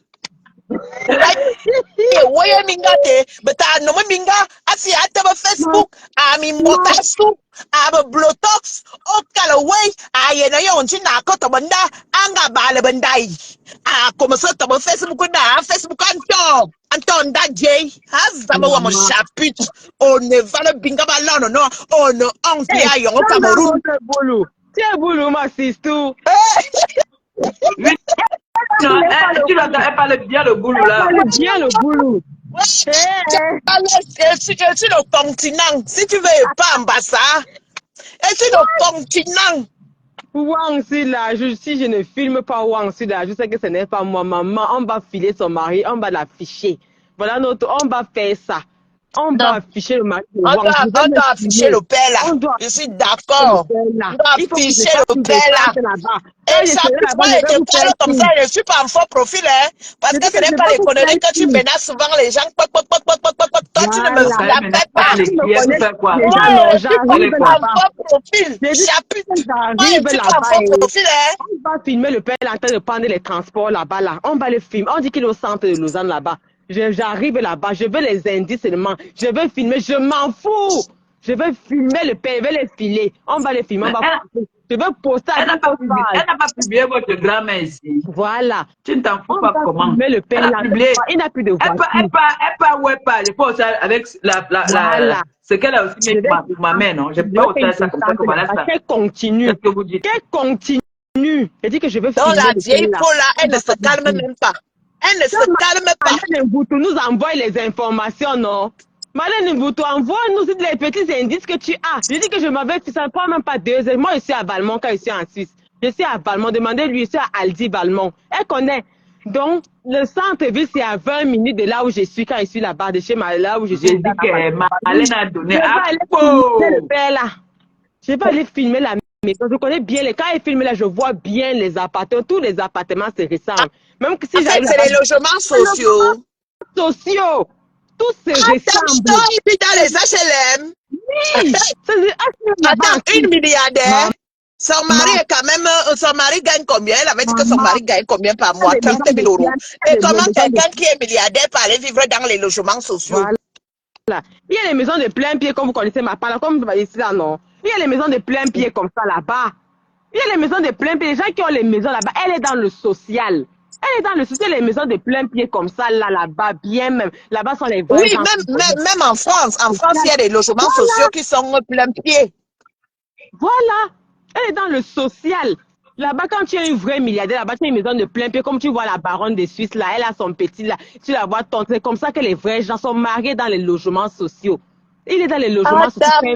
Ye mingate beta no minga asi ata Facebook, a mi motasu. Aba blotox o kala way ayena yon china ko to banda anga bale bandai como so to Facebook Anton da jay hazaba wa mo chapitre on ne va le binga balano no on oncle ayo o Cameroun tiens boulou ma sister tu l'as parlé bien le boulot là bien le boulot. C'est le continent. Si tu veux pas ambassade, et c'est le continent. Wangsi là, si je ne filme pas Wangsi là, je sais que ce n'est pas moi, maman. On va filer son mari, on va l'afficher. Voilà on va faire ça. On doit afficher le mari. On doit afficher le père là. Je suis d'accord. On doit afficher le père là. Et ça peut pas être comme ça. Je ne suis pas en faux profil, hein. Parce que ce n'est pas les conneries que tu menaces souvent les gens. Toi, tu ne me la fais pas. Moi, je suis pas en faux profil. J'arrive là-bas. On va filmer le père là en train de prendre les transports là-bas là. On va le filmer. On dit qu'il est au centre de Lausanne là-bas. J'arrive là-bas, je veux les indices seulement. Je veux filmer, je m'en fous. Je vais filmer le père, je vais les filer. On va les filmer, on va je vais poster à Elle n'a pas publié votre grand-mère ici. Voilà. Tu ne t'en fous pas comment. Mais le père, il n'a plus de voiture. Elle part où elle part. Je pense avec voilà. ce qu'elle a aussi mis pour ma mère, non? Je peux pas faire ça comme ça, comme ça. Qu'elle continue. Qu'est-ce que vous dites? Qu'elle continue. Je dis que je veux filmer. Donc la vieille Paula, elle ne se calme même pas. Elle ne se calme pas. Marlène Mboutou nous envoie les informations, non? Marlène Mboutou, envoie-nous les petits indices que tu as. Je dis que je m'avais fait ça ne prend même pas 2 heures. Moi, je suis à Valmont quand je suis en Suisse. Je suis à Valmont. Demandez-lui, je suis à Aldi Valmont. Elle connaît. Donc, le centre-ville, c'est à 20 minutes de là où je suis quand je suis là-bas, de chez là où je suis. J'ai dit que Marlène a donné à le père là. Je vais pas aller filmer la maison. Je connais bien les. Quand elle filme là, je vois bien les appartements. Tous les appartements se ressemblent. Même si en fait, c'est les logements sociaux. Tous se ressemblent. Et puis dans les HLM. Oui. Attends, une milliardaire. Son mari est quand même, son mari gagne combien? Elle avait dit que son mari gagne combien par mois? 30 000 euros. Et comment quelqu'un qui est milliardaire peut aller vivre dans les logements sociaux? Voilà. Il y a les maisons de plein pied, comme vous connaissez ma part, comme vous voyez ici là, non? Il y a les maisons de plein pied comme ça là-bas. Il y a les maisons de plein pied. Les gens qui ont les maisons là-bas, elle est dans le social. Elle est dans le social, les maisons de plein pied comme ça, là-bas, bien même. Là-bas sont les vrais. Oui, même en France. En France, il y a des logements sociaux qui sont plein pied. Voilà. Elle est dans le social. Là-bas, quand tu es une vraie milliardaire, là-bas, tu as une maison de plein pied, comme tu vois la baronne de Suisse, là, elle a son petit, là, tu la vois tenter. C'est comme ça que les vrais gens sont mariés dans les logements sociaux. Il est dans les logements sociaux.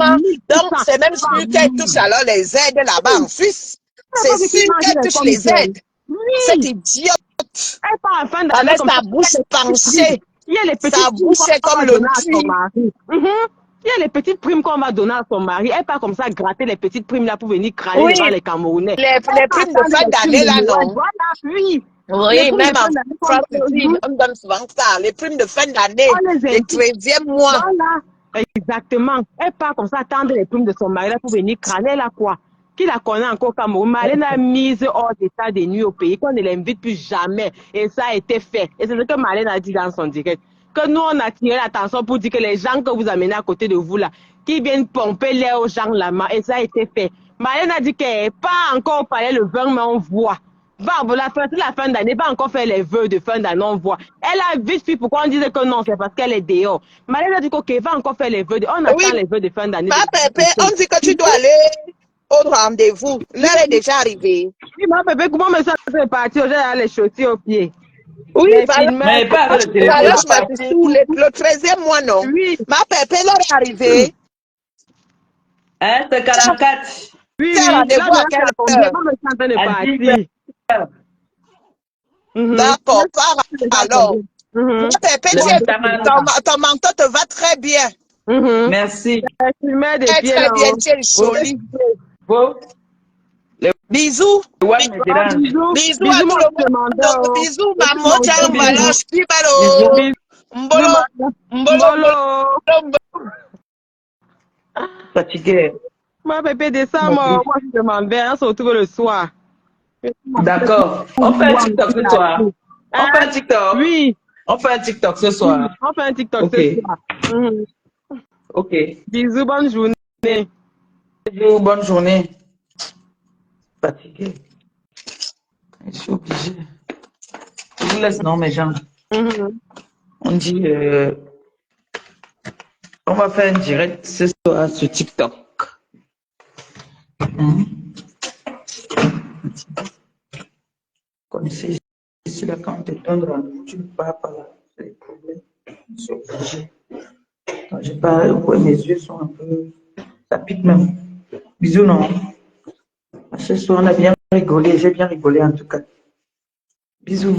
Donc, c'est même sûr qu'elle touche alors les aides là-bas en Suisse. C'est sûr qu'elle touche les aides. Oui. Cette idiote. Elle part en fin d'année. Avec sa bouche penchée. Il y a les petites sa bouche est comme le cul. Il y a les petites primes qu'on va donner à son mari. Elle part comme ça gratter les petites primes là pour venir crâner devant les Camerounais. Les primes de fin d'année là, non? Voilà, oui. Oui, même en France, on donne souvent ça. Les primes de fin d'année, les 13e mois. Voilà, exactement. Elle part comme ça attendre les primes de son mari là pour venir crâner là quoi. Qui la connaît encore au Cameroun? Marlène a mise hors d'état de nuit au pays, qu'on ne l'invite plus jamais. Et ça a été fait. Et c'est ce que Marlène a dit dans son direct. Que nous, on a tiré l'attention pour dire que les gens que vous amenez à côté de vous là, qui viennent pomper l'air aux gens là-bas, et ça a été fait. Marlène a dit qu'elle n'est pas encore au palais le 20, mais on voit. La fin d'année, pas encore faire les vœux de fin d'année, on voit. Elle a vite fait pourquoi on disait que non, c'est parce qu'elle est dehors. Marlène a dit qu'elle va encore faire les vœux, on attend les vœux de fin d'année. Pépé, on dit que tu dois aller au rendez-vous. L'heure est déjà arrivée. Oui, ma bébé, comment me ça c'est parti? J'ai les chaussures aux pieds. Oui, mais pas le 13e mois, non? Oui. Ma pépé, l'heure est arrivée. Hein, c'est 44. Oui, rendez-vous à quelle heure? D'accord, alors. Ma pépé, ton manteau te va très bien. Merci. Très bien, tu es jolie. Bisous. Bisous à tout le monde. Bisous, maman. Ciao, Maloche. Kibalo. Mbolo. Fatigué. Ma bébé descend, moi je m'en vais, on se retrouve le soir. D'accord. On fait un TikTok ce soir. On fait un TikTok. Oui. On fait un TikTok ce soir. On fait un TikTok ce soir. Ok. Bisous, bonne journée. Bisous, bonne journée. Fatigué. Je suis obligée. Je vous laisse, non, mes gens. On dit, on va faire un direct ce soir sur TikTok. Comme si là, quand tu te donnes rendez-vous, tu ne pars pas là. C'est des problèmes. Je suis obligée. Quand je parle, mes yeux sont un peu. Ça pique même. Bisous, non? Ce soir, on a bien rigolé. J'ai bien rigolé en tout cas. Bisous.